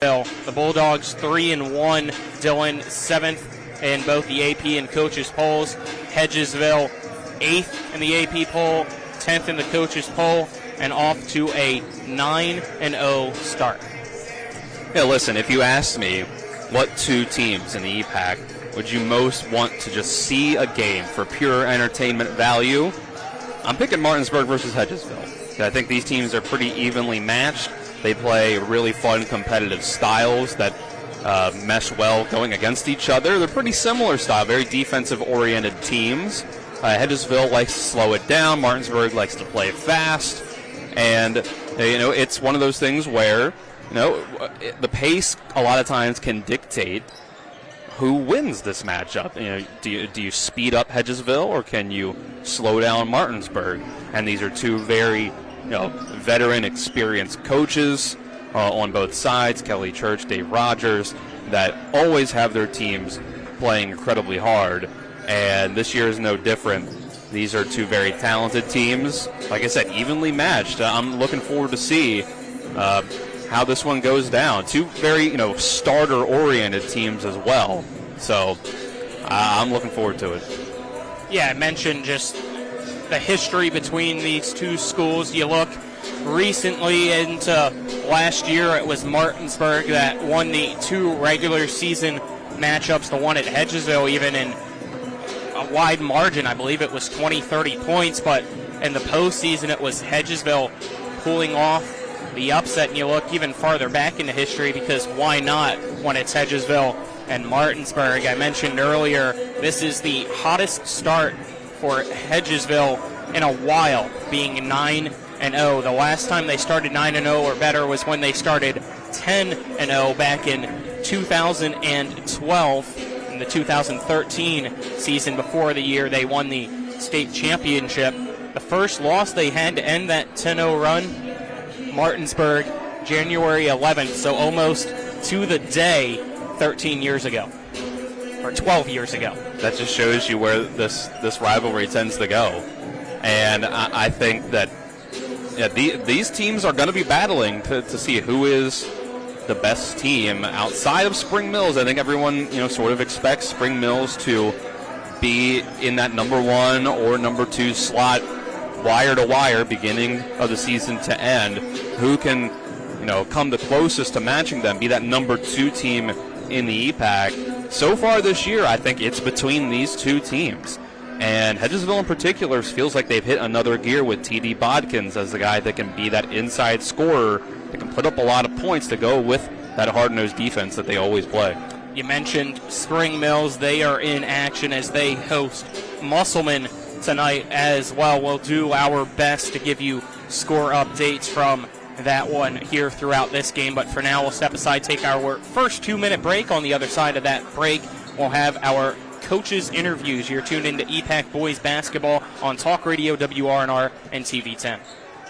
The Bulldogs 3-1, Dylan 7th in both the AP and coaches polls. Hedgesville 8th in the AP poll, 10th in the coaches poll, and off to a 9-0 start. Yeah, listen, if you asked me what two teams in the EPAC would you most want to just see a game for pure entertainment value, I'm picking Martinsburg versus Hedgesville. I think these teams are pretty evenly matched. They play really fun, competitive styles that mesh well going against each other. They're pretty similar style, very defensive-oriented teams. Hedgesville likes to slow it down. Martinsburg likes to play fast. And, it's one of those things where, the pace a lot of times can dictate who wins this matchup. Do you speed up Hedgesville or can you slow down Martinsburg? And these are two very veteran, experienced coaches on both sides, Kelly Church, Dave Rogers, that always have their teams playing incredibly hard. And this year is no different. These are two very talented teams. Like I said, evenly matched. I'm looking forward to see how this one goes down. Two very, starter-oriented teams as well. So I'm looking forward to it. Yeah, I mentioned just the history between these two schools. You look recently into last year, it was Martinsburg that won the two regular season matchups, the one at Hedgesville even in a wide margin. I believe it was 20-30 points, but in the postseason it was Hedgesville pulling off the upset. And you look even farther back into history, because why not when it's Hedgesville and Martinsburg? I mentioned earlier, this is the hottest start for Hedgesville in a while, being 9-0. The last time they started 9-0 or better was when they started 10-0 back in 2012, in the 2013 season, before the year they won the state championship. The first loss they had to end that 10-0 run, Martinsburg, January 11th, so almost to the day 13 years ago, or 12 years ago. That just shows you where this rivalry tends to go. And I think that these teams are going to be battling to see who is the best team outside of Spring Mills. I think everyone sort of expects Spring Mills to be in that number 1 or number 2 slot, wire to wire, beginning of the season to end. Who can come the closest to matching them, be that number 2 team in the EPAC. So far this year, I think it's between these two teams. And Hedgesville in particular feels like they've hit another gear with T.D. Bodkins as the guy that can be that inside scorer that can put up a lot of points to go with that hard-nosed defense that they always play. You mentioned Spring Mills. They are in action as they host Musselman tonight as well. We'll do our best to give you score updates from that one here throughout this game. But for now, we'll step aside, take our first 2-minute break. On the other side of that break, we'll have our coaches' interviews. You're tuned into EPAC Boys Basketball on Talk Radio WRNR and TV10.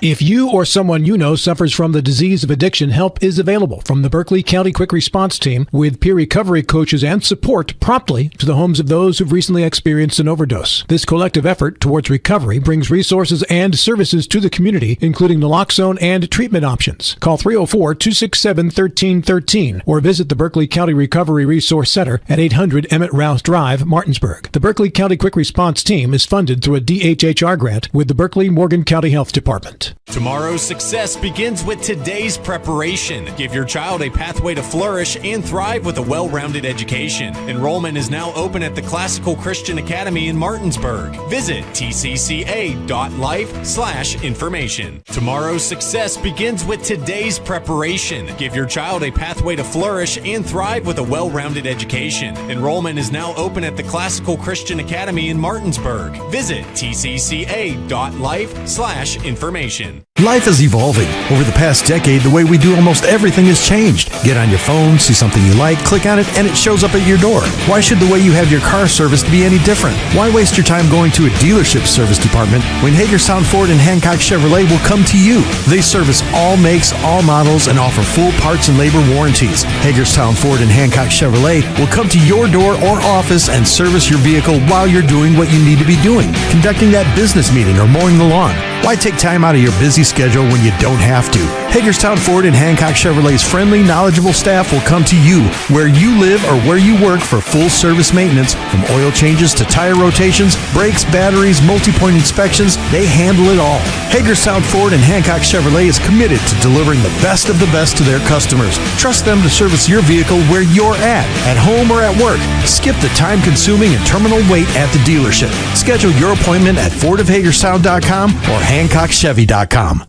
If you or someone you know suffers from the disease of addiction, help is available from the Berkeley County Quick Response Team, with peer recovery coaches and support promptly to the homes of those who've recently experienced an overdose. This collective effort towards recovery brings resources and services to the community, including naloxone and treatment options. Call 304-267-1313 or visit the Berkeley County Recovery Resource Center at 800 Emmett Rouse Drive, Martinsburg. The Berkeley County Quick Response Team is funded through a DHHR grant with the Berkeley-Morgan County Health Department. Tomorrow's success begins with today's preparation. Give your child a pathway to flourish and thrive with a well-rounded education. Enrollment is now open at the Classical Christian Academy in Martinsburg. Visit tcca.life/information. Tomorrow's success begins with today's preparation. Give your child a pathway to flourish and thrive with a well-rounded education. Enrollment is now open at the Classical Christian Academy in Martinsburg. Visit tcca.life/information. Life is evolving. Over the past decade, the way we do almost everything has changed. Get on your phone, see something you like, click on it, and it shows up at your door. Why should the way you have your car serviced be any different? Why waste your time going to a dealership service department when Hagerstown Ford and Hancock Chevrolet will come to you? They service all makes, all models, and offer full parts and labor warranties. Hagerstown Ford and Hancock Chevrolet will come to your door or office and service your vehicle while you're doing what you need to be doing, conducting that business meeting or mowing the lawn. Why take time out of your busy schedule when you don't have to. Hagerstown Ford and Hancock Chevrolet's friendly, knowledgeable staff will come to you where you live or where you work for full service maintenance, from oil changes to tire rotations, brakes, batteries, multi-point inspections. They handle it all. Hagerstown Ford and Hancock Chevrolet is committed to delivering the best of the best to their customers. Trust them to service your vehicle where you're at home or at work. Skip the time-consuming and terminal wait at the dealership. Schedule your appointment at fordofhagerstown.com or hancockchevy.com.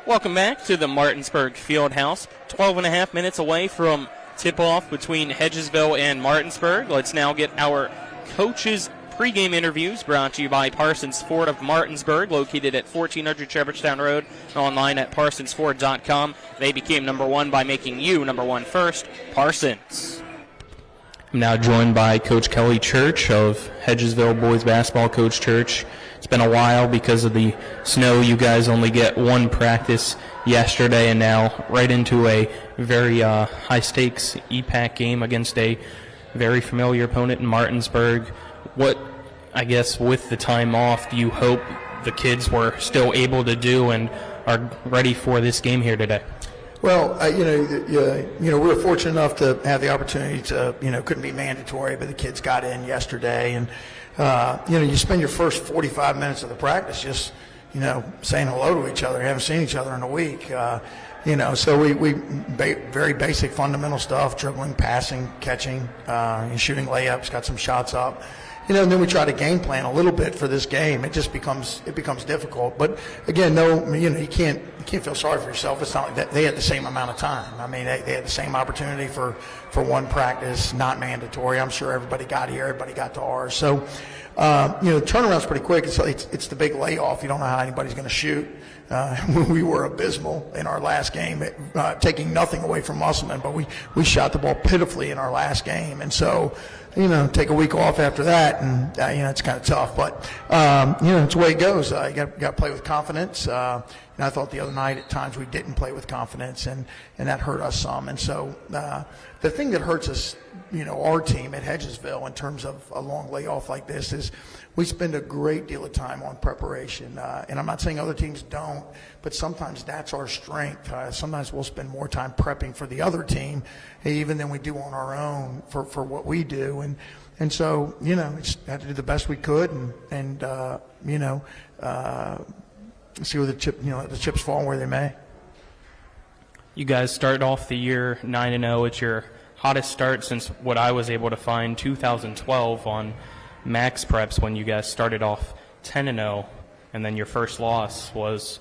Welcome back to the Martinsburg Fieldhouse. 12 and a half minutes away from tip-off between Hedgesville and Martinsburg. Let's now get our coaches' pregame interviews brought to you by Parsons Ford of Martinsburg, located at 1400 Shepherdstown Road, online at parsonsford.com. They became number one by making you number one first. Parsons. I'm now joined by Coach Kelly Church of Hedgesville Boys Basketball. Coach Church, it's been a while because of the snow. You guys only get one practice yesterday, and now right into a very high-stakes EPAC game against a very familiar opponent in Martinsburg. What, I guess, with the time off, do you hope the kids were still able to do and are ready for this game here today? Well, we were fortunate enough to have the opportunity to, couldn't be mandatory, but the kids got in yesterday. And, you spend your first 45 minutes of the practice just, saying hello to each other. You haven't seen each other in a week. So we very basic fundamental stuff, dribbling, passing, catching, and shooting layups, got some shots up. And then we try to game plan a little bit for this game. It just becomes difficult. But again, you can't feel sorry for yourself. It's not like that they had the same amount of time. I mean, they had the same opportunity for one practice, not mandatory. I'm sure everybody got here, everybody got to ours. So, the turnaround's pretty quick. It's the big layoff. You don't know how anybody's going to shoot. We were abysmal in our last game, taking nothing away from Musselman, but we shot the ball pitifully in our last game. And so, take a week off after that, and, it's kind of tough. But, it's the way it goes. You got to play with confidence. And I thought the other night at times we didn't play with confidence, and that hurt us some. And so the thing that hurts us, our team at Hedgesville in terms of a long layoff like this is we spend a great deal of time on preparation. And I'm not saying other teams don't, but sometimes that's our strength. Sometimes we'll spend more time prepping for the other team even than we do on our own for what we do. And so, just had to do the best we could and see where the chips fall where they may. You guys started off the year 9-0. It's your hottest start since what I was able to find, 2012 on Max Preps, when you guys started off 10-0, and then your first loss was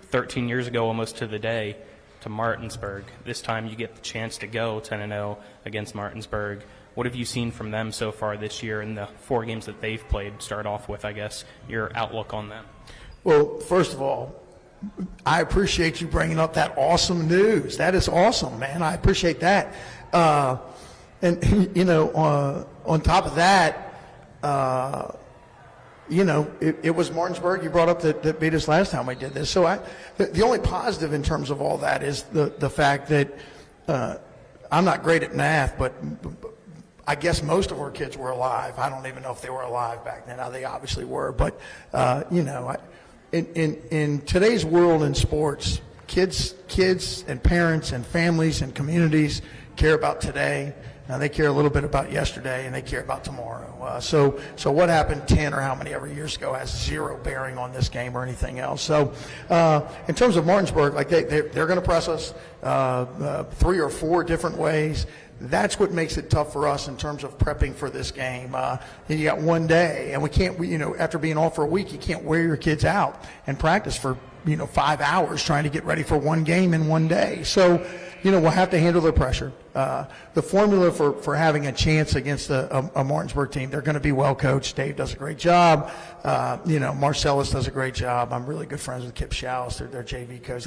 13 years ago, almost to the day, to Martinsburg. This time you get the chance to go 10-0 against Martinsburg. What have you seen from them so far this year in the 4 games that they've played? Start off with, I guess, your outlook on them. Well, first of all, I appreciate you bringing up that awesome news. That is awesome, man. I appreciate that. On top of that, it was Martinsburg you brought up that beat us last time we did this. So the only positive in terms of all that is the fact that I'm not great at math, but I guess most of our kids were alive. I don't even know if they were alive back then. Now, they obviously were. But, in today's world in sports, kids and parents and families and communities care about today. They care a little bit about yesterday, and they care about tomorrow. So what happened 10 or how many ever years ago has zero bearing on this game or anything else. So in terms of Martinsburg, like they're going to press us 3 or 4 different ways. That's what makes it tough for us in terms of prepping for this game. You got one day, and we can't, after being off for a week, you can't wear your kids out and practice for, 5 hours trying to get ready for one game in one day. So, we'll have to handle the pressure. The formula for having a chance against a Martinsburg team, they're going to be well coached. Dave does a great job. Marcellus does a great job. I'm really good friends with Kip Schaus, their JV coach.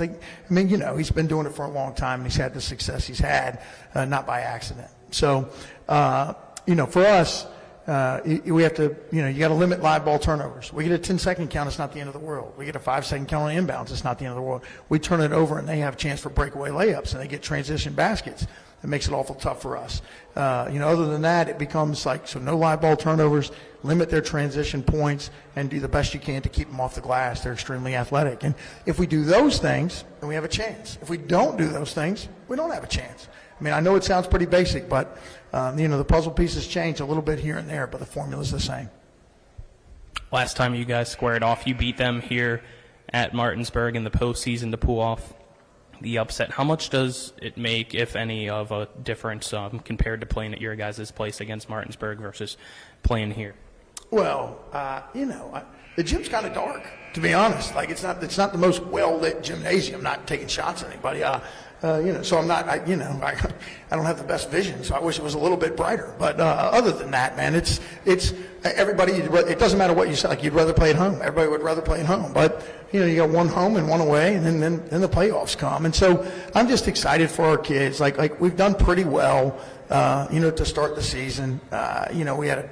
He's been doing it for a long time, and he's had the success he's had, not by accident. So, for us, we have to, you got to limit live ball turnovers. We get a 10-second count, it's not the end of the world. We get a 5-second count on inbounds, it's not the end of the world. We turn it over, and they have a chance for breakaway layups, and they get transition baskets. it makes it awful tough for us. Other than that, it becomes like, so no live ball turnovers, limit their transition points, and do the best you can to keep them off the glass. They're extremely athletic. And if we do those things, then we have a chance. If we don't do those things, we don't have a chance. I mean, I know it sounds pretty basic, but, the puzzle pieces change a little bit here and there, but the formula's the same. Last time you guys squared off, you beat them here at Martinsburg in the postseason to pull off the upset. How much does it make, if any, of a difference compared to playing at your guys' place against Martinsburg versus playing here? Well, the gym's kind of dark, to be honest. Like, it's not the most well-lit gymnasium. Not taking shots at anybody. So I'm not, I don't have the best vision, so I wish it was a little bit brighter. But other than that, man, it's everybody. It doesn't matter what you say. Like, you'd rather play at home. Everybody would rather play at home. But you got one home and one away, and then the playoffs come. And so I'm just excited for our kids. Like we've done pretty well. To start the season. We had,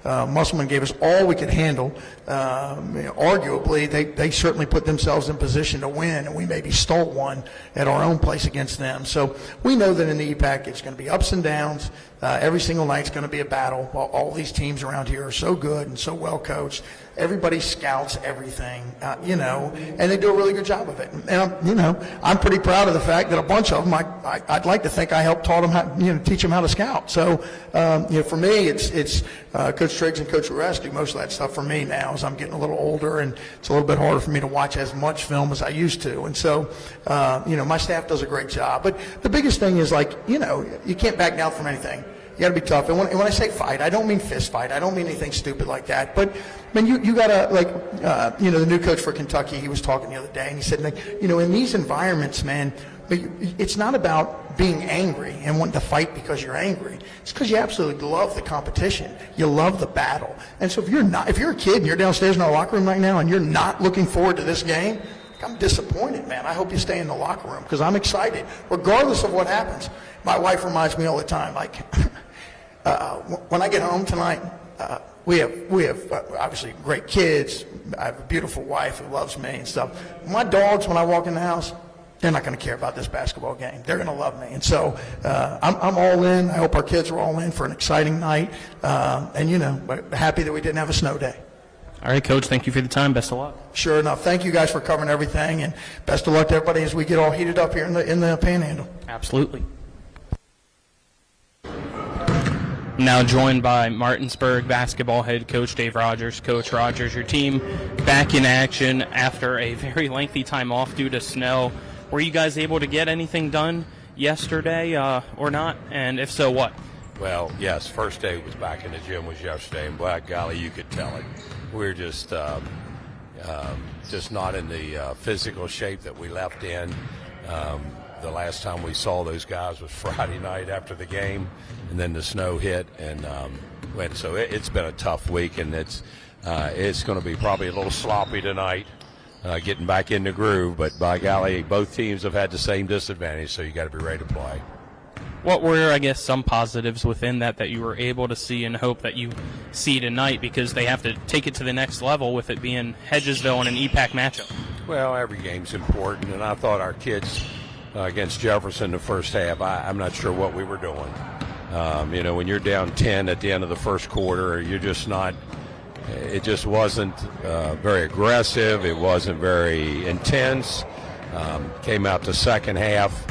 Musselman gave us all we could handle. Arguably, they certainly put themselves in position to win, and we maybe stole one at our own place against them. So we know that in the EPAC, it's going to be ups and downs. Every single night's going to be a battle. All these teams around here are so good and so well coached. Everybody scouts everything, and they do a really good job of it. And I'm pretty proud of the fact that a bunch of them, I'd like to think I helped teach them how to scout. So, for me, it's Coach Triggs and Coach Ruess do most of that stuff for me now as I'm getting a little older, and it's a little bit harder for me to watch as much film as I used to. And so, my staff does a great job. But the biggest thing is, you can't back down from anything. You got to be tough. And when I say fight, I don't mean fist fight. I don't mean anything stupid like that. But, you got to, the new coach for Kentucky, he was talking the other day, and he said, in these environments, man, it's not about being angry and wanting to fight because you're angry. It's because you absolutely love the competition. You love the battle. And so if you're a kid and you're downstairs in our locker room right now and you're not looking forward to this game, I'm disappointed, man. I hope you stay in the locker room because I'm excited, regardless of what happens. My wife reminds me all the time, when I get home tonight, we have obviously great kids. I have a beautiful wife who loves me and stuff. My dogs, when I walk in the house, they're not going to care about this basketball game. They're going to love me. And so I'm all in. I hope our kids are all in for an exciting night. And happy that we didn't have a snow day. All right, Coach, thank you for the time. Best of luck. Sure enough. Thank you guys for covering everything, and best of luck to everybody as we get all heated up here in the Panhandle. Absolutely. Now joined by Martinsburg basketball head coach Dave Rogers. Coach Rogers, your team back in action after a very lengthy time off due to snow. Were you guys able to get anything done yesterday or not? And if so, what? Well, yes, first day was back in the gym was yesterday, and black golly, you could tell it. We're just not in the physical shape that we left in. The last time we saw those guys was Friday night after the game, and then the snow hit, and so it's been a tough week, and it's going to be probably a little sloppy tonight, getting back in the groove. But by golly, both teams have had the same disadvantage, so you got to be ready to play. What were, I guess, some positives within that you were able to see and hope that you see tonight, because they have to take it to the next level with it being Hedgesville in an EPAC matchup? Well, every game's important, and I thought our kids against Jefferson the first half, I'm not sure what we were doing. When you're down 10 at the end of the first quarter, you're just not – it just wasn't very aggressive. It wasn't very intense. Came out the second half.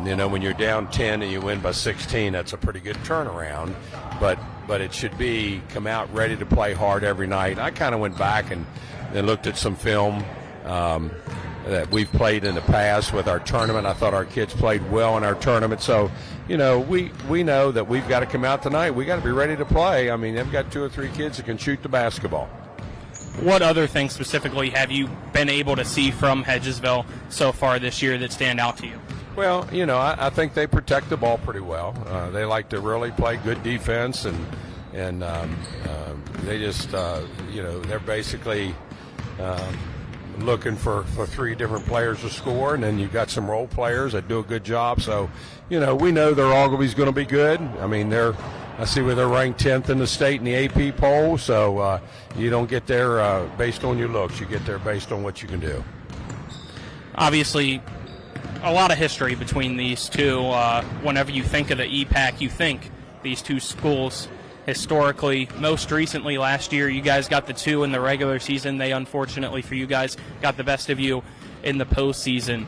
When you're down 10 and you win by 16, that's a pretty good turnaround. But it should be come out ready to play hard every night. I kind of went back and looked at some film that we've played in the past with our tournament. I thought our kids played well in our tournament. So, we know that we've got to come out tonight. We got to be ready to play. I mean, they've got 2 or 3 kids that can shoot the basketball. What other things specifically have you been able to see from Hedgesville so far this year that stand out to you? Well, I think they protect the ball pretty well. They like to really play good defense, and they just, they're basically looking for 3 different players to score, and then you've got some role players that do a good job. So, we know they're always going to be good. I mean, I see where they're ranked 10th in the state in the AP poll. So you don't get there based on your looks. You get there based on what you can do. Obviously, a lot of history between these two. Whenever you think of the EPAC, you think these two schools historically. Most recently, last year, you guys got the 2 in the regular season. They, unfortunately for you guys, got the best of you in the postseason.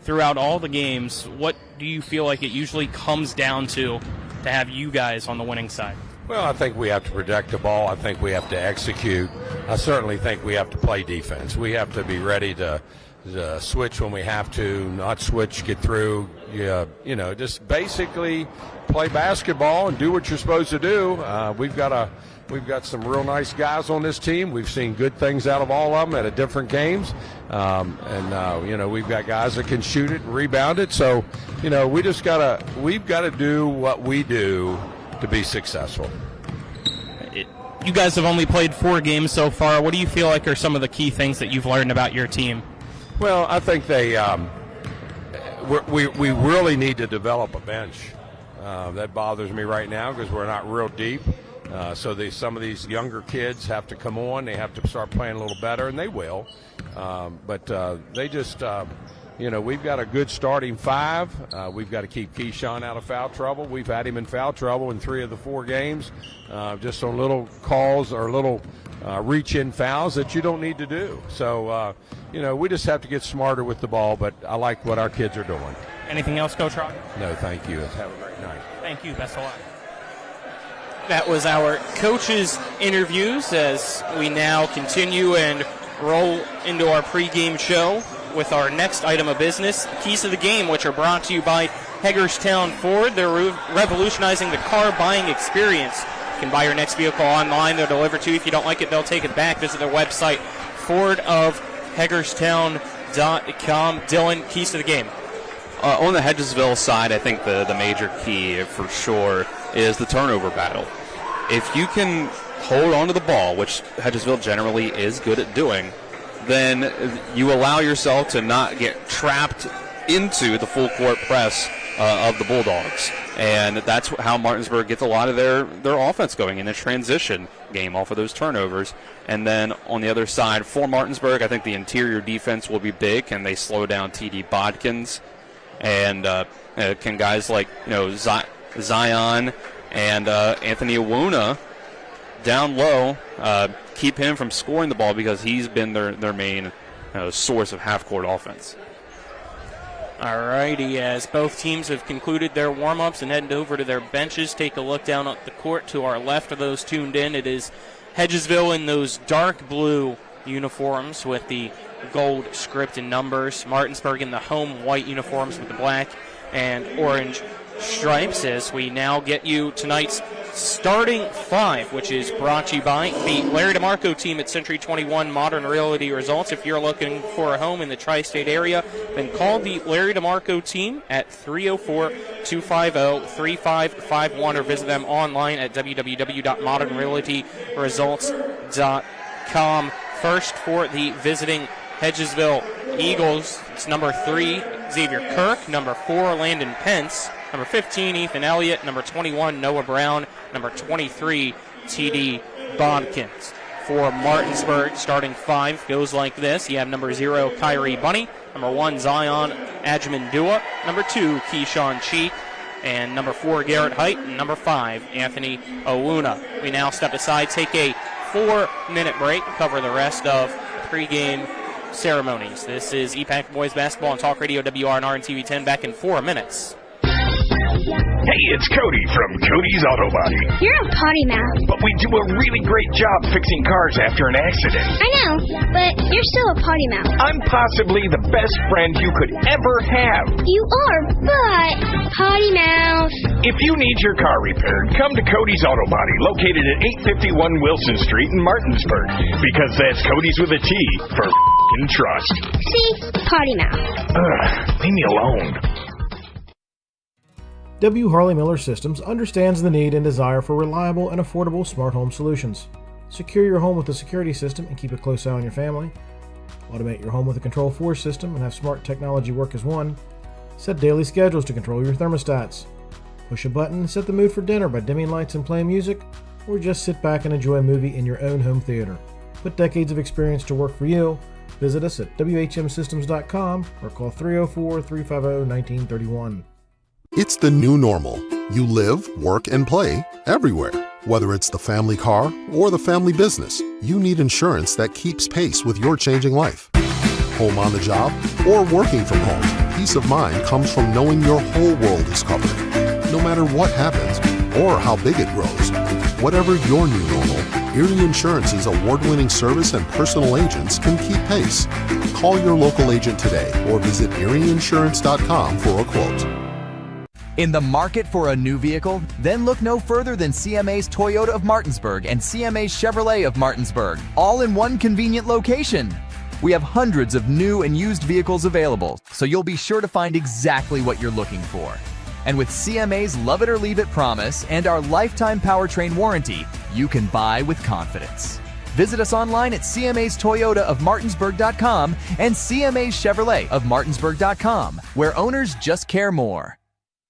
Throughout all the games, what do you feel like it usually comes down to have you guys on the winning side? Well, I think we have to protect the ball. I think we have to execute. I certainly think we have to play defense. We have to be ready to switch when we have to, not switch, get through. Just basically play basketball and do what you're supposed to do. We've got some real nice guys on this team. We've seen good things out of all of them at different games. We've got guys that can shoot it and rebound it. So, we've got to do what we do to be successful. You guys have only played 4 games so far. What do you feel like are some of the key things that you've learned about your team? Well, I think we really need to develop a bench. That bothers me right now because we're not real deep. So some of these younger kids have to come on. They have to start playing a little better, and they will. But they just, we've got a good starting 5. We've got to keep Keyshawn out of foul trouble. We've had him in foul trouble in 3 of the 4 games, just on little calls or little reach-in fouls that you don't need to do. So, we just have to get smarter with the ball, but I like what our kids are doing. Anything else, Coach Rock? No, thank you. Have a great night. Thank you. Best of luck. That was our coaches' interviews as we now continue and roll into our pregame show with our next item of business, Keys to the Game, which are brought to you by Hagerstown Ford. They're revolutionizing the car buying experience. You can buy your next vehicle online. They'll deliver to you. If you don't like it, they'll take it back. Visit their website, fordofhagerstown.com. Dylan, keys to the game. On the Hedgesville side, I think the major key for sure is the turnover battle. If you can hold on to the ball, which Hedgesville generally is good at doing, then you allow yourself to not get trapped into the full court press of the Bulldogs. And that's how Martinsburg gets a lot of their offense going in the transition game off of those turnovers. And then on the other side, for Martinsburg, I think the interior defense will be big. Can they slow down T.D. Bodkins? And can guys like Zion and Anthony Awuna down low keep him from scoring the ball, because he's been their main source of half-court offense. All righty, as both teams have concluded their warm-ups and headed over to their benches, take a look down at the court to our left of those tuned in. It is Hedgesville in those dark blue uniforms with the gold script and numbers. Martinsburg in the home white uniforms with the black and orange stripes, as we now get you tonight's starting 5, which is brought to you by the Larry DeMarco team at Century 21 Modern Realty Results. If you're looking for a home in the tri-state area, then call the Larry DeMarco team at 304-250-3551 or visit them online at www.modernrealtyresults.com. First for the visiting Hedgesville Eagles, it's number 3, Xavier Kirk, number 4, Landon Pence, number 15, Ethan Elliott, number 21, Noah Brown, number 23, T.D. Bodkins. For Martinsburg, starting 5 goes like this. You have number 0, Kyrie Bunny, number 1, Zion Ajmandua, number 2, Keyshawn Cheek, and number 4, Garrett Height, and number 5, Anthony Awuna. We now step aside, take a 4-minute break, cover the rest of pregame ceremonies. This is EPAC Boys Basketball on Talk Radio WRNR and TV10, back in 4 minutes. Hey, it's Cody from Cody's Auto Body. You're a potty mouth. But we do a really great job fixing cars after an accident. I know, but you're still a potty mouth. I'm possibly the best friend you could ever have. You are, but potty mouth. If you need your car repaired, come to Cody's Auto Body, located at 851 Wilson Street in Martinsburg. Because that's Cody's with a T for f***ing trust. See? Potty mouth. Leave me alone. W. Harley Miller Systems understands the need and desire for reliable and affordable smart home solutions. Secure your home with a security system and keep a close eye on your family. Automate your home with a Control4 system and have smart technology work as one. Set daily schedules to control your thermostats. Push a button and set the mood for dinner by dimming lights and playing music, or just sit back and enjoy a movie in your own home theater. Put decades of experience to work for you Visit us at whmsystems.com or call 304-350-1931. It's the new normal. You live, work, and play everywhere. Whether it's the family car or the family business, you need insurance that keeps pace with your changing life. Home on the job or working from home, peace of mind comes from knowing your whole world is covered. No matter what happens or how big it grows, whatever your new normal, Erie Insurance's award-winning service and personal agents can keep pace. Call your local agent today or visit erieinsurance.com for a quote. In the market for a new vehicle? Then look no further than CMA's Toyota of Martinsburg and CMA's Chevrolet of Martinsburg, all in one convenient location. We have hundreds of new and used vehicles available, so you'll be sure to find exactly what you're looking for. And with CMA's Love It or Leave It promise and our lifetime powertrain warranty, you can buy with confidence. Visit us online at CMA's Toyota of Martinsburg.com and CMA's Chevrolet of Martinsburg.com, where owners just care more.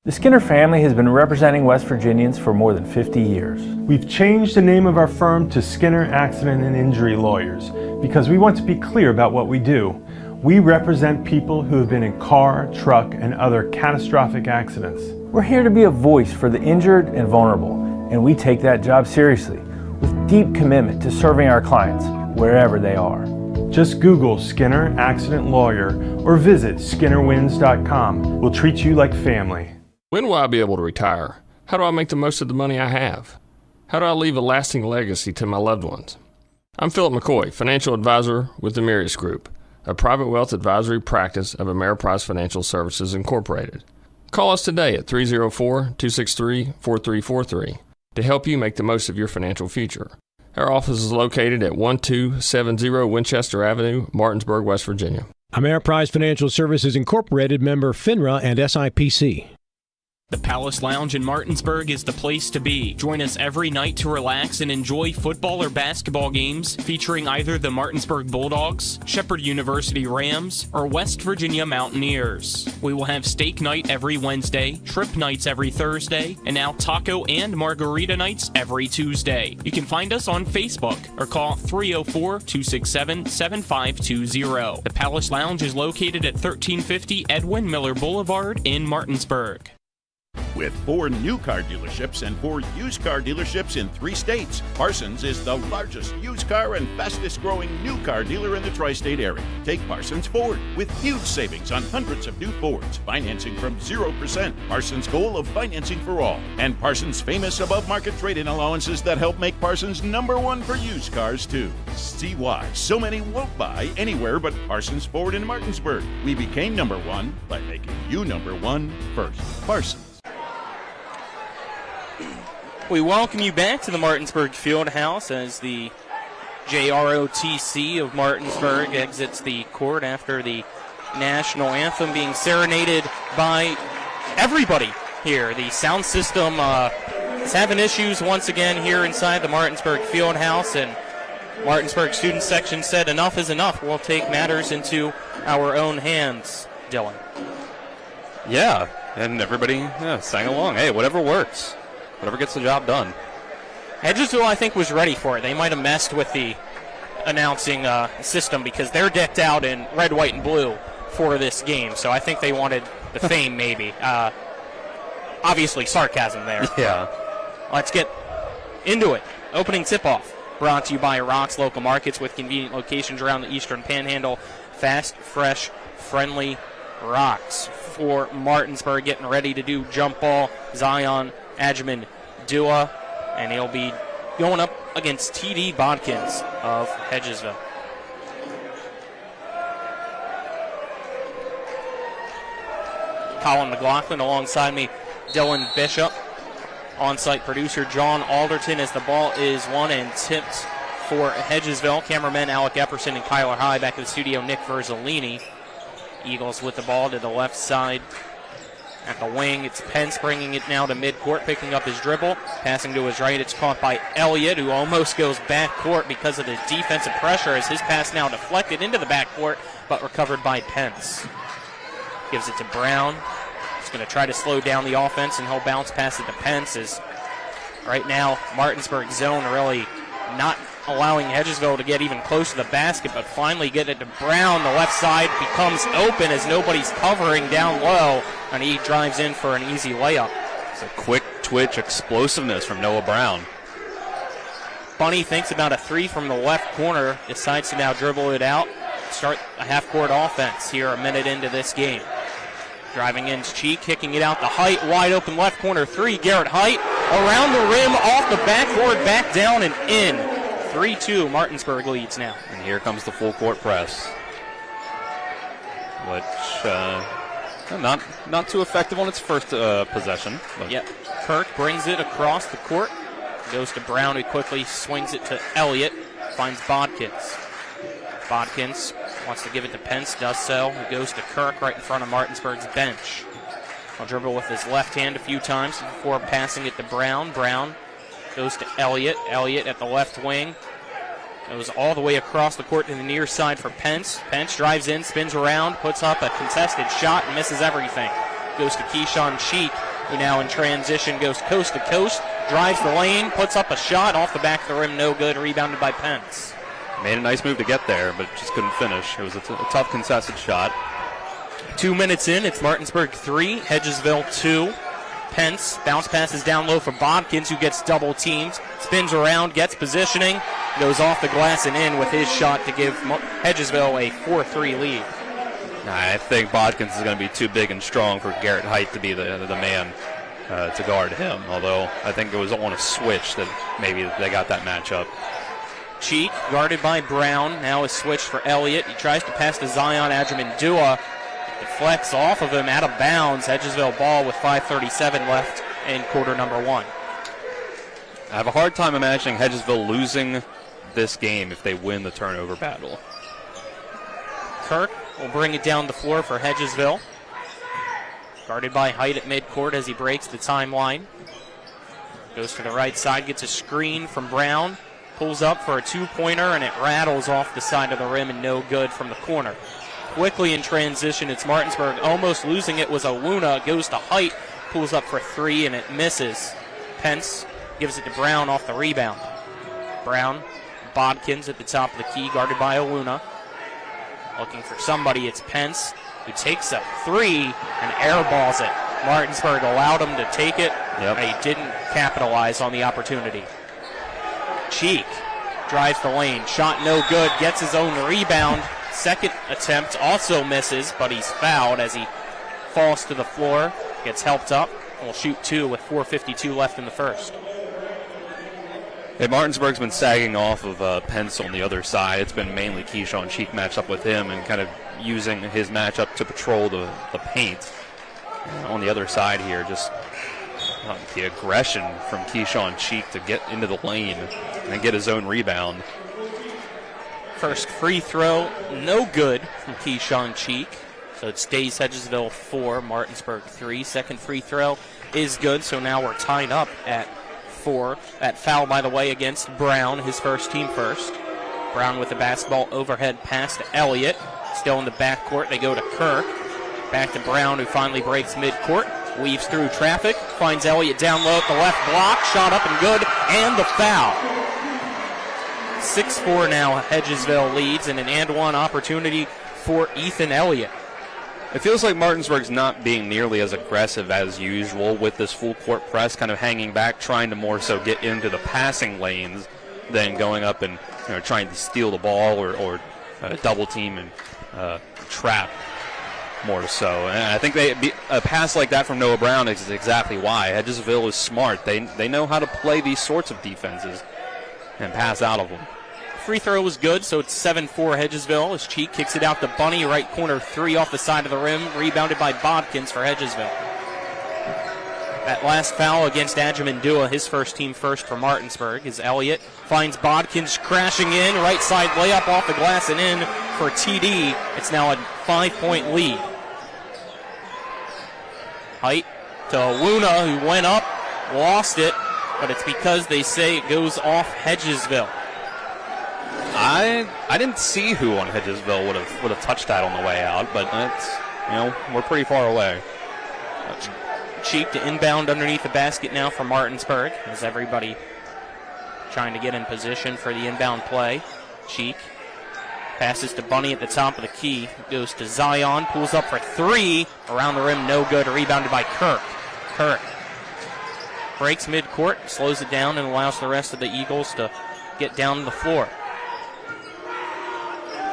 The Skinner family has been representing West Virginians for more than 50 years. We've changed the name of our firm to Skinner Accident and Injury Lawyers because we want to be clear about what we do. We represent people who have been in car, truck, and other catastrophic accidents. We're here to be a voice for the injured and vulnerable, and we take that job seriously with deep commitment to serving our clients wherever they are. Just Google Skinner Accident Lawyer or visit skinnerwins.com. We'll treat you like family. When will I be able to retire? How do I make the most of the money I have? How do I leave a lasting legacy to my loved ones? I'm Philip McCoy, financial advisor with the Mirius Group, a private wealth advisory practice of Ameriprise Financial Services Incorporated. Call us today at 304-263-4343 to help you make the most of your financial future. Our office is located at 1270 Winchester Avenue, Martinsburg, West Virginia. Ameriprise Financial Services Incorporated, member FINRA and SIPC. The Palace Lounge in Martinsburg is the place to be. Join us every night to relax and enjoy football or basketball games featuring either the Martinsburg Bulldogs, Shepherd University Rams, or West Virginia Mountaineers. We will have steak night every Wednesday, trip nights every Thursday, and now taco and margarita nights every Tuesday. You can find us on Facebook or call 304-267-7520. The Palace Lounge is located at 1350 Edwin Miller Boulevard in Martinsburg. With 4 new car dealerships and 4 used car dealerships in 3 states, Parsons is the largest used car and fastest growing new car dealer in the tri-state area. Take Parsons Ford with huge savings on hundreds of new Fords, financing from 0%, Parsons' goal of financing for all, and Parsons' famous above market trade-in allowances that help make Parsons #1 for used cars too. See why so many won't buy anywhere but Parsons Ford in Martinsburg. We became #1 by making you #1 first. Parsons. We welcome you back to the Martinsburg Fieldhouse as the JROTC of Martinsburg exits the court after the national anthem being serenaded by everybody here. The sound system is having issues once again here inside the Martinsburg Fieldhouse, and Martinsburg student section said enough is enough. We'll take matters into our own hands. Dylan. Yeah, and everybody sang along. Hey, whatever works. Whatever gets the job done. Hedgesville, I think, was ready for it. They might have messed with the announcing system because they're decked out in red, white, and blue for this game. So I think they wanted the fame, maybe. Obviously, sarcasm there. Yeah. Let's get into it. Opening tip-off brought to you by Rock's Local Markets with convenient locations around the Eastern Panhandle. Fast, fresh, friendly Rocks for Martinsburg, getting ready to do jump ball. Zion Adjaman Dua, and he'll be going up against T.D. Bodkins of Hedgesville. Colin McLaughlin alongside me, Dylan Bishop. On-site producer John Alderton as the ball is won and tipped for Hedgesville. Cameramen Alec Epperson and Kyler High. Back in the studio, Nick Verzolini. Eagles with the ball to the left side. At the wing, it's Pence bringing it now to midcourt, picking up his dribble. Passing to his right, it's caught by Elliott, who almost goes backcourt because of the defensive pressure as his pass now deflected into the backcourt, but recovered by Pence. Gives it to Brown. He's going to try to slow down the offense, and he'll bounce past it to Pence. As right now, Martinsburg zone really not allowing Hedgesville to get even close to the basket, but finally get it to Brown. The left side becomes open as nobody's covering down low, and he drives in for an easy layup. It's a quick twitch explosiveness from Noah Brown. Bunny thinks about a three from the left corner, decides to now dribble it out, start a half-court offense here a minute into this game. Driving in's Cheek, kicking it out to Height, wide open left corner three. Garrett Height around the rim, off the backboard, back down and in. 3-2, Martinsburg leads now. And here comes the full court press, which not too effective on its first possession. But. Yep. Kirk brings it across the court, goes to Brown, who quickly swings it to Elliott, finds Bodkins. Bodkins wants to give it to Pence, does so. He goes to Kirk right in front of Martinsburg's bench. He'll dribble with his left hand a few times before passing it to Brown. Brown goes to Elliott. Elliott at the left wing. Goes all the way across the court to the near side for Pence. Pence drives in, spins around, puts up a contested shot, and misses everything. Goes to Keyshawn Cheek, who now in transition goes coast to coast, drives the lane, puts up a shot off the back of the rim, no good, rebounded by Pence. Made a nice move to get there, but just couldn't finish. It was a tough contested shot. 2 minutes in, it's Martinsburg 3, Hedgesville 2. Pence bounce passes down low for Bodkins, who gets double teamed, spins around, gets positioning, goes off the glass and in with his shot to give Hedgesville a 4-3 lead. I think Bodkins is going to be too big and strong for Garrett Height to be the man to guard him, although I think it was on a switch that maybe they got that matchup. Cheek, guarded by Brown, now is switched for Elliott. He tries to pass to Zion Adramandua. Deflects off of him, out of bounds. Hedgesville ball with 5:37 left in quarter number one. I have a hard time imagining Hedgesville losing this game if they win the turnover battle. Kirk will bring it down the floor for Hedgesville. Guarded by Height at midcourt as he breaks the timeline. Goes to the right side, gets a screen from Brown. Pulls up for a two-pointer, and it rattles off the side of the rim and no good from the corner. Quickly in transition, it's Martinsburg. Almost losing it was Awuna. Goes to Height, pulls up for three, and it misses. Pence gives it to Brown off the rebound. Brown, Bodkins at the top of the key, guarded by Awuna. Looking for somebody, it's Pence, who takes a three and airballs it. Martinsburg allowed him to take it, and he didn't capitalize on the opportunity. Cheek drives the lane, shot no good, gets his own rebound. Second attempt also misses, but he's fouled as he falls to the floor, gets helped up, and will shoot two with 4:52 left in the first. Hey, Martinsburg's been sagging off of Pence on the other side. It's been mainly Keyshawn Cheek matched up with him and kind of using his matchup to patrol the paint. On the other side here, just the aggression from Keyshawn Cheek to get into the lane and get his own rebound. First free throw, no good from Keyshawn Cheek. So it stays Hedgesville 4, Martinsburg 3. Second free throw is good, so now we're tied up at 4. That foul, by the way, against Brown, his first team first. Brown with the basketball overhead pass to Elliott. Still in the backcourt, they go to Kirk. Back to Brown, who finally breaks midcourt. Weaves through traffic, finds Elliott down low at the left block, shot up and good, and the foul. 6-4 now, Hedgesville leads, and an and-one opportunity for Ethan Elliott. It feels like Martinsburg's not being nearly as aggressive as usual with this full court press, kind of hanging back, trying to more so get into the passing lanes than going up and trying to steal the ball or double team and trap. More so, and I think a pass like that from Noah Brown is exactly why. Hedgesville is smart. They know how to play these sorts of defenses and pass out of them. Free throw was good, so it's 7-4 Hedgesville as Cheek kicks it out to Bunny, right corner three off the side of the rim, rebounded by Bodkins for Hedgesville. That last foul against Adramandua, his first team first for Martinsburg, as Elliott finds Bodkins crashing in, right side layup off the glass and in for TD. It's now a 5-point lead. Height to Awuna, who went up, lost it, but it's because they say it goes off Hedgesville. I didn't see who on Hedgesville would have touched that on the way out, but it's we're pretty far away. Cheek to inbound underneath the basket now for Martinsburg as everybody trying to get in position for the inbound play. Cheek passes to Bunny at the top of the key. Goes to Zion, pulls up for three. Around the rim, no good. Rebounded by Kirk. Kirk breaks midcourt, slows it down, and allows the rest of the Eagles to get down the floor.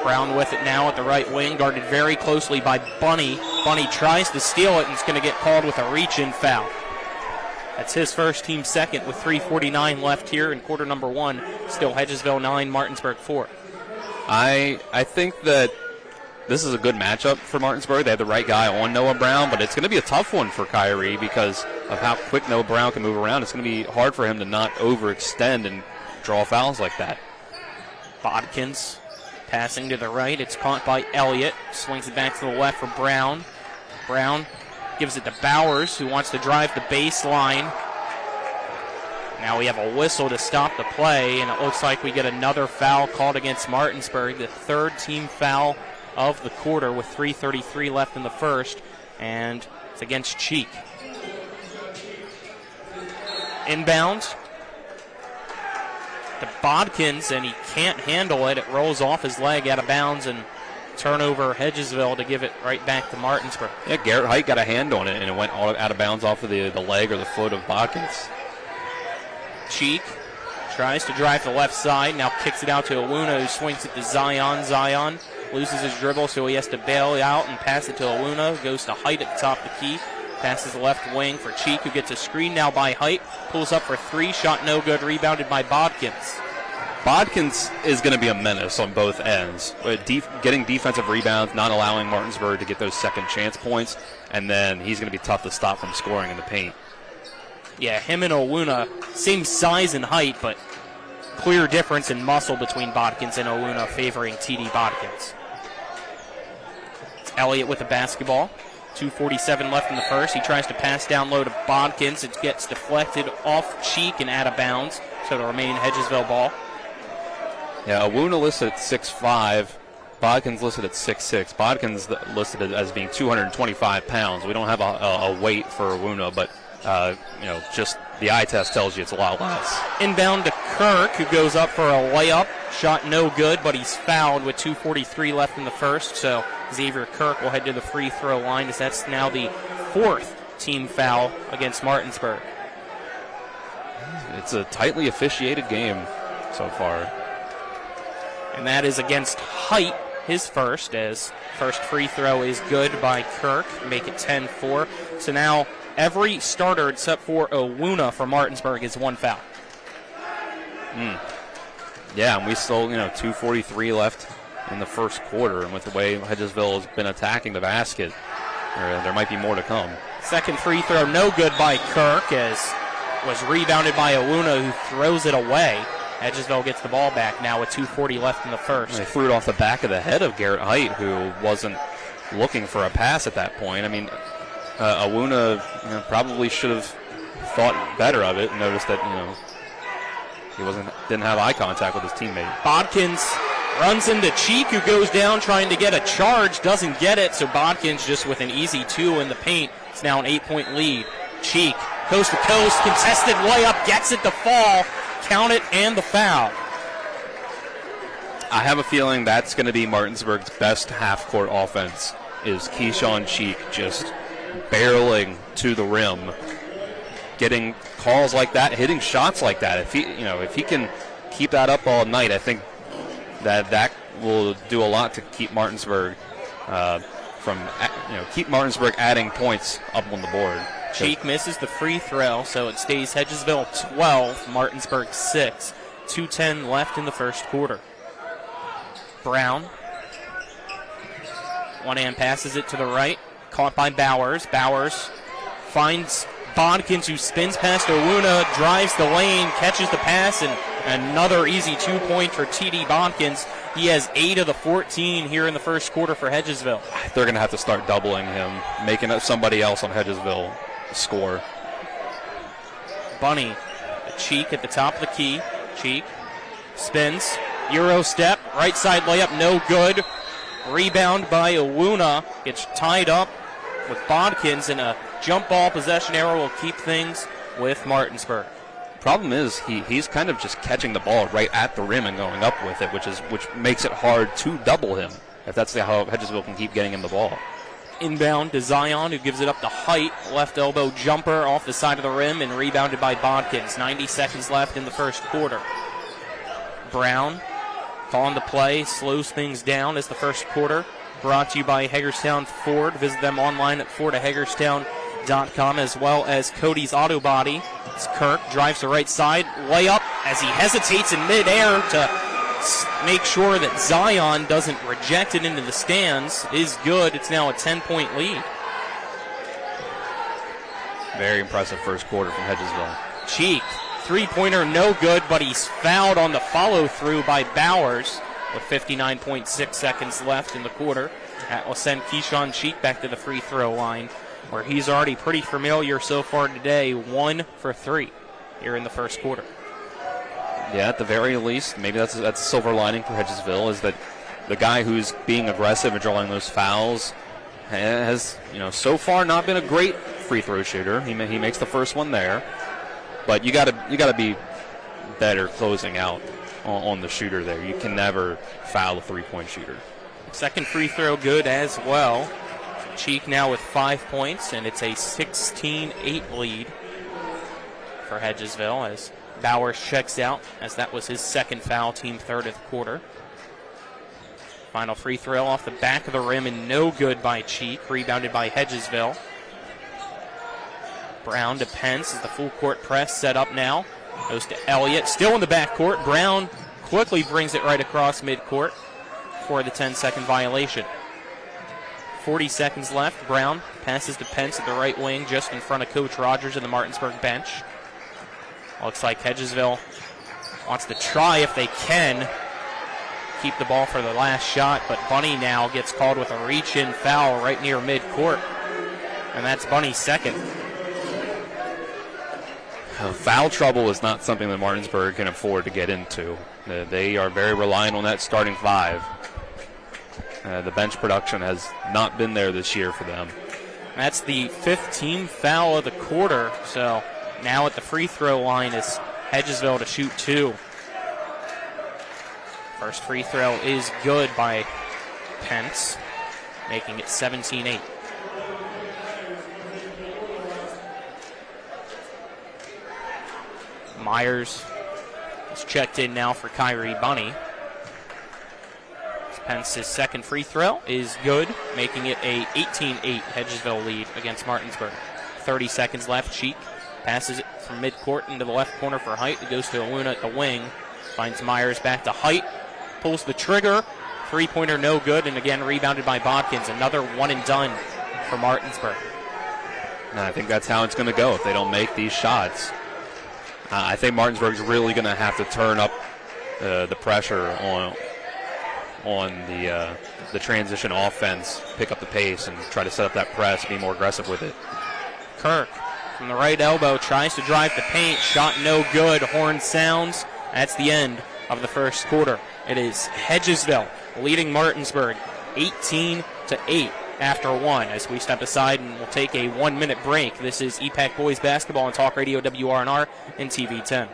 Brown with it now at the right wing, guarded very closely by Bunny. Bunny tries to steal it, and it's going to get called with a reach-in foul. That's his first, team second, with 3:49 left here in quarter number one. Still Hedgesville 9, Martinsburg 4. I think that this is a good matchup for Martinsburg. They have the right guy on Noah Brown, but it's going to be a tough one for Kyrie because of how quick Noah Brown can move around. It's going to be hard for him to not overextend and draw fouls like that. Bodkins passing to the right. It's caught by Elliott. Swings it back to the left for Brown. Brown gives it to Bowers, who wants to drive the baseline. Now we have a whistle to stop the play, and it looks like we get another foul called against Martinsburg, the third team foul of the quarter with 3:33 left in the first, and it's against Cheek. Inbound to Bodkins, and he can't handle it. It rolls off his leg out of bounds, and turnover Hedgesville to give it right back to Martinsburg. Yeah, Garrett Height got a hand on it, and it went all out of bounds off of the leg or the foot of Bodkins. Cheek tries to drive to the left side, now kicks it out to Awuna, who swings it to Zion. Zion loses his dribble, so he has to bail out and pass it to Awuna, who goes to Height at the top of the key. Passes the left wing for Cheek, who gets a screen now by Height. Pulls up for three, shot no good, rebounded by Bodkins. Bodkins is going to be a menace on both ends, getting defensive rebounds, not allowing Martinsburg to get those second chance points, and then he's going to be tough to stop from scoring in the paint. Yeah, him and Awuna, same size and height, but clear difference in muscle between Bodkins and Awuna, favoring TD Bodkins. It's Elliott with the basketball. 2:47 left in the first. He tries to pass down low to Bodkins. It gets deflected off Cheek and out of bounds, so it'll remain Hedgesville ball. Yeah, Awuna listed at 6'5", Bodkins listed at 6'6". Bodkins listed as being 225 pounds. We don't have a weight for Awuna, but just the eye test tells you it's a lot less. Inbound to Kirk, who goes up for a layup. Shot no good, but he's fouled with 2:43 left in the first, so Xavier Kirk will head to the free throw line, as that's now the fourth team foul against Martinsburg. It's a tightly officiated game so far. And that is against Height, his first, as first free throw is good by Kirk, make it 10-4. So now every starter except for Awuna for Martinsburg is one foul. Yeah, and we still, 2:43 left in the first quarter, and with the way Hedgesville has been attacking the basket, there might be more to come. Second free throw, no good by Kirk, as was rebounded by Awuna, who throws it away. Hedgesville gets the ball back now with 2:40 left in the first. They threw it off the back of the head of Garrett Height, who wasn't looking for a pass at that point. I mean, Awuna probably should have thought better of it and noticed that, he didn't have eye contact with his teammate. Bodkins runs into Cheek, who goes down trying to get a charge, doesn't get it, so Bodkins just with an easy two in the paint. It's now an 8-point lead. Cheek, coast to coast, contested layup, gets it to fall, count it, and the foul. I have a feeling that's going to be Martinsburg's best half-court offense, is Keyshawn Cheek just barreling to the rim, getting calls like that, hitting shots like that. If he can keep that up all night, I think that will do a lot to keep Martinsburg keep Martinsburg adding points up on the board. Cheek misses the free throw, so it stays Hedgesville 12, Martinsburg 6. 2:10 left in the first quarter. Brown. One hand passes it to the right, caught by Bowers. Bowers finds Bodkins, who spins past Awuna, drives the lane, catches the pass, and another easy 2-point for TD Bodkins. He has 8 of the 14 here in the first quarter for Hedgesville. They're going to have to start doubling him, making up somebody else on Hedgesville score. Bunny, a Cheek at the top of the key. Cheek spins, Euro step, right side layup, no good. Rebound by Awuna, gets tied up with Bodkins, and a jump ball possession error will keep things with Martinsburg. Problem is, he's kind of just catching the ball right at the rim and going up with it, which makes it hard to double him, if that's how Hedgesville can keep getting him the ball. Inbound to Zion, who gives it up to Height. Left elbow jumper off the side of the rim and rebounded by Bodkins. 90 seconds left in the first quarter. Brown calling the play, slows things down as the first quarter. Brought to you by Hagerstown Ford. Visit them online at FordHagerstown.com, as well as Cody's Auto Body. It's Kirk, drives to right side, layup as he hesitates in midair to make sure that Zion doesn't reject it into the stands. Is good. It's now a 10-point lead. Very impressive first quarter from Hedgesville. Cheek, three-pointer no good, but he's fouled on the follow-through by Bowers with 59.6 seconds left in the quarter. That will send Keyshawn Cheek back to the free throw line, where he's already pretty familiar so far today, 1 for 3 here in the first quarter. Yeah, at the very least, maybe that's a silver lining for Hedgesville, is that the guy who's being aggressive and drawing those fouls has, so far not been a great free throw shooter. He makes the first one there, but you gotta be better closing out on the shooter there. You can never foul a three-point shooter. Second free throw good as well. Cheek now with 5 points, and it's a 16-8 lead for Hedgesville as Bowers checks out, as that was his second foul, team third of the quarter. Final free throw off the back of the rim and no good by Cheek, rebounded by Hedgesville. Brown to Pence as the full court press set up now. Goes to Elliott, still in the backcourt. Brown quickly brings it right across midcourt for the 10-second violation. 40 seconds left. Brown passes to Pence at the right wing, just in front of Coach Rogers and the Martinsburg bench. Looks like Hedgesville wants to try, if they can, keep the ball for the last shot, but Bunny now gets called with a reach-in foul right near midcourt, and that's Bunny's second. Foul trouble is not something that Martinsburg can afford to get into. They are very reliant on that starting five. The bench production has not been there this year for them. That's the 5th team foul of the quarter, so now at the free throw line is Hedgesville to shoot 2. First free throw is good by Pence, making it 17-8. Myers is checked in now for Kyrie Bunny. Pence's second free throw is good, making it a 18-8 Hedgesville lead against Martinsburg. 30 seconds left. Cheek passes it from midcourt into the left corner for Height. It goes to Aluna at the wing. Finds Myers back to Height. Pulls the trigger. Three-pointer no good, and again rebounded by Bodkins. Another one and done for Martinsburg. And I think that's how it's going to go if they don't make these shots. I think Martinsburg's really going to have to turn up the pressure on the transition offense, pick up the pace, and try to set up that press, be more aggressive with it. Kirk from the right elbow tries to drive the paint. Shot no good. Horn sounds. That's the end of the first quarter. It is Hedgesville leading Martinsburg 18-8 after 1. As we step aside and we'll take a 1-minute break. This is EPAC Boys Basketball on Talk Radio WRNR and TV 10.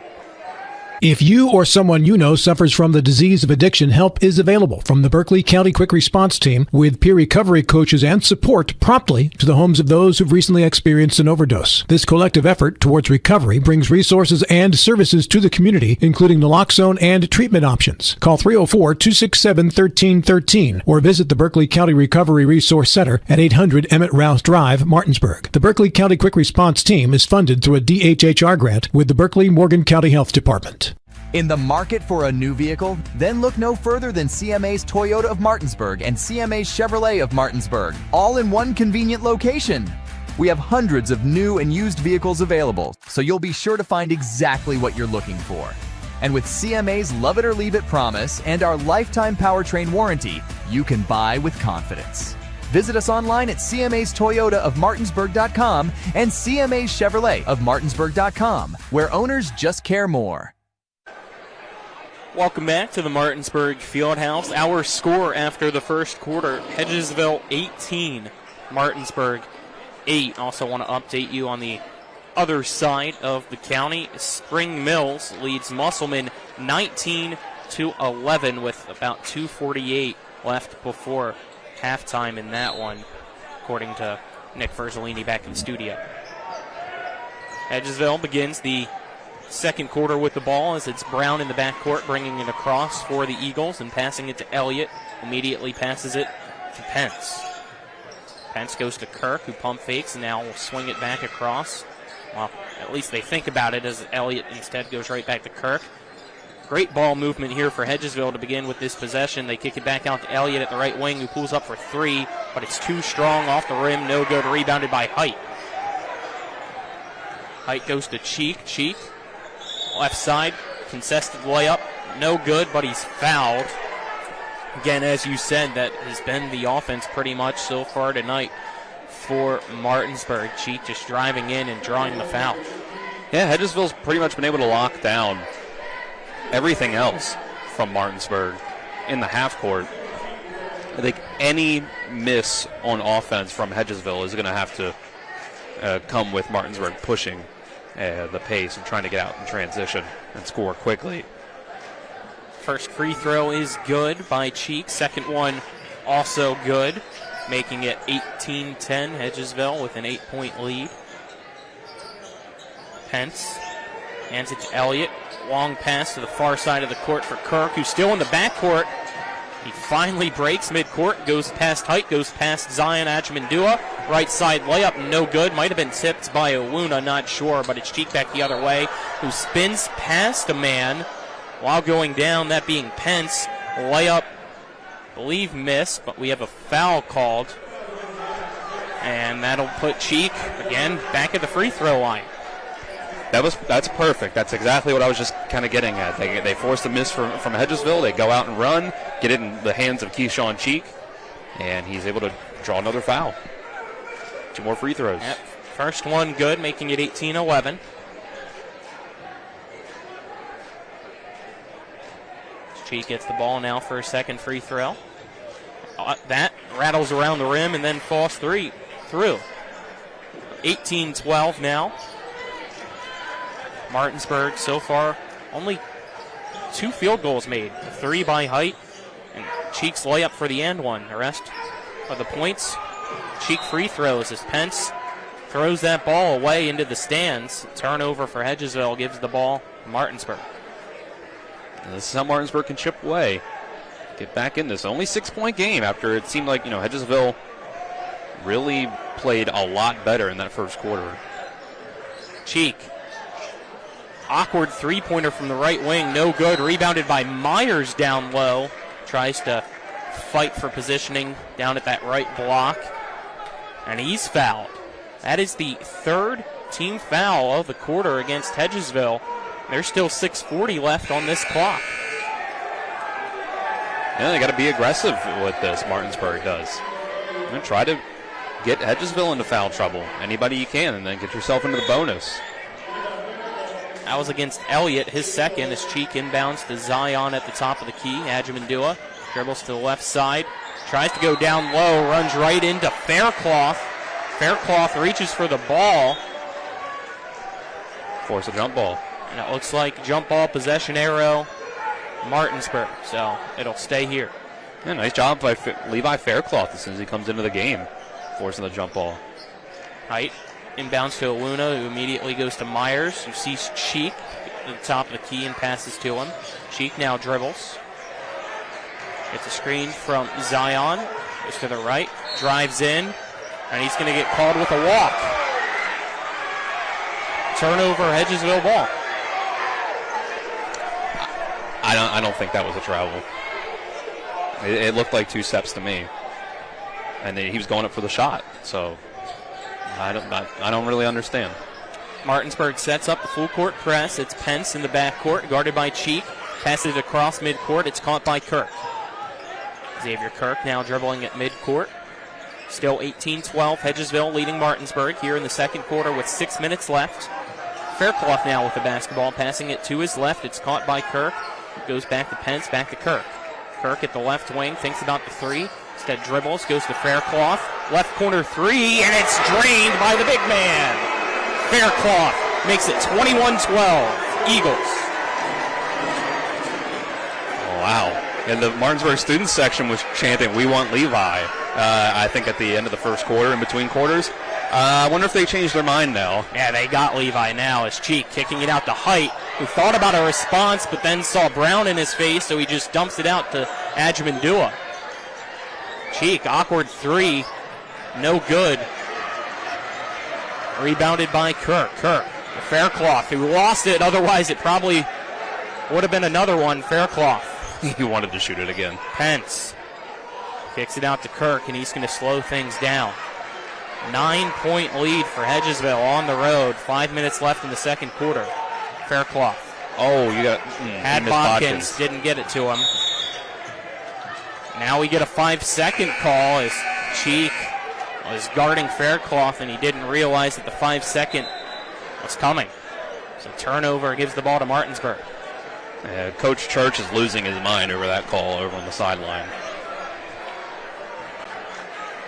If you or someone you know suffers from the disease of addiction, help is available from the Berkeley County Quick Response Team with peer recovery coaches and support promptly to the homes of those who've recently experienced an overdose. This collective effort towards recovery brings resources and services to the community, including naloxone and treatment options. Call 304-267-1313 or visit the Berkeley County Recovery Resource Center at 800 Emmett Rouse Drive, Martinsburg. The Berkeley County Quick Response Team is funded through a DHHR grant with the Berkeley-Morgan County Health Department. In the market for a new vehicle? Then look no further than CMA's Toyota of Martinsburg and CMA's Chevrolet of Martinsburg, all in one convenient location. We have hundreds of new and used vehicles available, so you'll be sure to find exactly what you're looking for. And with CMA's Love It or Leave It promise and our lifetime powertrain warranty, you can buy with confidence. Visit us online at CMA's and CMA's Chevrolet of Martinsburg.com, where owners just care more. Welcome back to the Martinsburg Fieldhouse. Our score after the first quarter, Hedgesville 18, Martinsburg 8. Also want to update you on the other side of the county, Spring Mills leads Musselman 19-11 with about 2:48 left before halftime in that one, according to Nick Verzolini back in the studio. Hedgesville begins the second quarter with the ball as it's Brown in the backcourt, bringing it across for the Eagles and passing it to Elliott. Immediately passes it to Pence. Pence goes to Kirk, who pump fakes, and now will swing it back across. Well, at least they think about it, as Elliott instead goes right back to Kirk. Great ball movement here for Hedgesville to begin with this possession. They kick it back out to Elliott at the right wing, who pulls up for three, but it's too strong off the rim. No good. Rebounded by Height. Height goes to Cheek. Cheek, left side, contested layup. No good, but he's fouled. Again, as you said, that has been the offense pretty much so far tonight for Martinsburg. Cheek just driving in and drawing the foul. Yeah, Hedgesville's pretty much been able to lock down everything else from Martinsburg in the half court. I think any miss on offense from Hedgesville is going to have to come with Martinsburg pushing the pace and trying to get out in transition and score quickly. First free throw is good by Cheek. Second one also good, making it 18-10. Hedgesville with an 8-point lead. Pence hands it to Elliott. Long pass to the far side of the court for Kirk, who's still in the backcourt. He finally breaks midcourt, goes past Height, goes past Zion Ajmandua. Right side layup, no good. Might have been tipped by Owuna, not sure, but it's Cheek back the other way, who spins past a man while going down, that being Pence. Layup, I believe missed, but we have a foul called. And that'll put Cheek, again, back at the free throw line. That's perfect. That's exactly what I was just kind of getting at. They forced a miss from Hedgesville. They go out and run, get it in the hands of Keyshawn Cheek, and he's able to draw another foul. 2 more free throws. Yep. First one good, making it 18-11. Cheek gets the ball now for a second free throw. That rattles around the rim and then falls through. 18-12 now. Martinsburg so far only 2 field goals made. 3 by Height and Cheek's layup for the and one. The rest of the points, Cheek free throws as Pence throws that ball away into the stands. Turnover for Hedgesville, gives the ball to Martinsburg. And this is how Martinsburg can chip away, get back in this. Only 6-point game after it seemed like, Hedgesville really played a lot better in that first quarter. Cheek. Awkward three-pointer from the right wing, no good. Rebounded by Myers down low. Tries to fight for positioning down at that right block. And he's fouled. That is the 3rd team foul of the quarter against Hedgesville. There's still 6:40 left on this clock. Yeah, they got to be aggressive with this, Martinsburg does. Try to get Hedgesville into foul trouble. Anybody you can, and then get yourself into the bonus. That was against Elliott, his second, as Cheek inbounds to Zion at the top of the key. Ajmandua dribbles to the left side, tries to go down low, runs right into Faircloth. Faircloth reaches for the ball. Force a jump ball. And it looks like jump ball possession arrow, Martinsburg, so it'll stay here. Yeah, nice job by Levi Faircloth as soon as he comes into the game, forcing the jump ball. Height inbounds to Owuna, who immediately goes to Myers, who sees Cheek at the top of the key and passes to him. Cheek now dribbles. Gets a screen from Zion, goes to the right, drives in, and he's going to get called with a walk. Turnover, Hedgesville ball. I don't think that was a travel. It looked like 2 steps to me, and he was going up for the shot. So I don't really understand. Martinsburg sets up the full court press. It's Pence in the backcourt, guarded by Cheek. Passes it across midcourt. It's caught by Kirk. Xavier Kirk now dribbling at midcourt. Still 18-12. Hedgesville leading Martinsburg here in the second quarter with 6 minutes left. Faircloth now with the basketball, passing it to his left. It's caught by Kirk. Goes back to Pence, back to Kirk. Kirk at the left wing, thinks about the three. Instead dribbles, goes to Faircloth. Left corner three, and it's drained by the big man. Faircloth makes it 21-12, Eagles. Oh, wow. And the Martinsburg student section was chanting, "We want Levi," I think at the end of the first quarter, in between quarters. I wonder if they changed their mind now. Yeah, they got Levi now as Cheek kicking it out to Height, who thought about a response but then saw Brown in his face, so he just dumps it out to Adjamandua. Cheek, awkward three, no good. Rebounded by Kirk. Faircloth, who lost it, otherwise it probably would have been another one. Faircloth. He wanted to shoot it again. Pence kicks it out to Kirk, and he's going to slow things down. 9-point lead for Hedgesville on the road. 5 minutes left in the second quarter. Faircloth. Oh, you got had Bodkins, didn't get it to him. Now we get a 5-second call as Cheek was guarding Faircloth, and he didn't realize that the 5-second was coming. So turnover gives the ball to Martinsburg. Yeah, Coach Church is losing his mind over that call over on the sideline.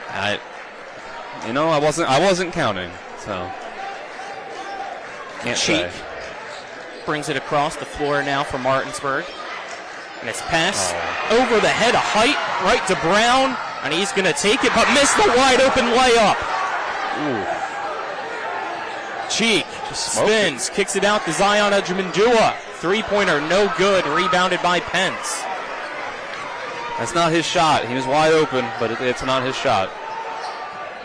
I wasn't counting, so can't Cheek say. brings it across the floor now for Martinsburg. And it's passed over the head of Height, right to Brown, and he's going to take it, but missed the wide open layup. Ooh. Cheek spins, kicks it out to Zion Adjamandua. Three-pointer, no good, rebounded by Pence. That's not his shot. He was wide open, but it's not his shot.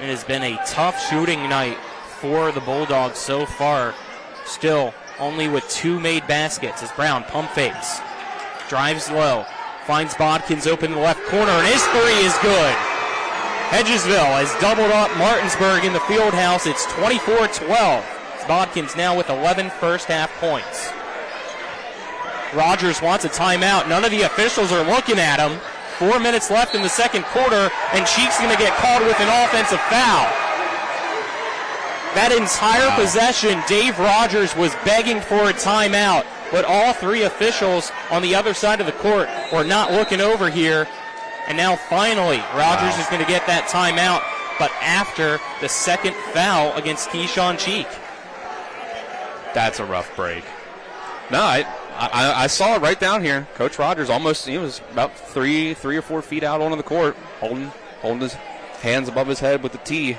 It has been a tough shooting night for the Bulldogs so far. Still, only with 2 made baskets as Brown pump fakes. Drives low, finds Bodkins open in the left corner, and his three is good. Hedgesville has doubled up Martinsburg in the field house. It's 24-12. Bodkins now with 11 first-half points. Rogers wants a timeout. None of the officials are looking at him. 4 minutes left in the second quarter, and Cheek's going to get called with an offensive foul. That entire possession, Dave Rogers was begging for a timeout, but all 3 officials on the other side of the court were not looking over here. And now finally, Rogers is going to get that timeout, but after the second foul against Keyshawn Cheek. That's a rough break. No, I saw it right down here. Coach Rogers he was about 3 or 4 feet out onto the court, holding his hands above his head with the tee,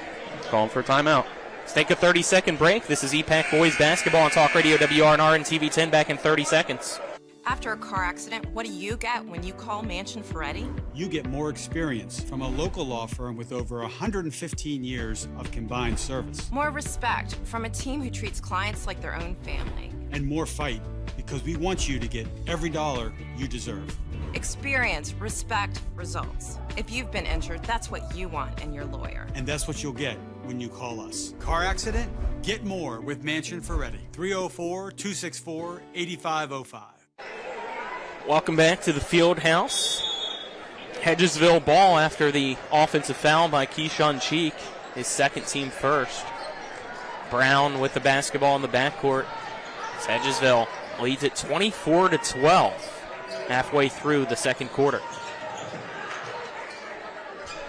calling for a timeout. Let's take a 30-second break. This is EPAC Boys Basketball on Talk Radio WRNR and TV10, back in 30 seconds. After a car accident, what do you get when you call Mansion Ferretti? You get more experience from a local law firm with over 115 years of combined service. More respect from a team who treats clients like their own family. And more fight, because we want you to get every dollar you deserve. Experience, respect, results. If you've been injured, that's what you want in your lawyer. And that's what you'll get when you call us. Car accident? Get more with Mansion Ferretti. 304-264-8505. Welcome back to the field house. Hedgesville ball after the offensive foul by Keyshawn Cheek, his second team first. Brown with the basketball in the backcourt. Hedgesville leads it 24-12 halfway through the second quarter.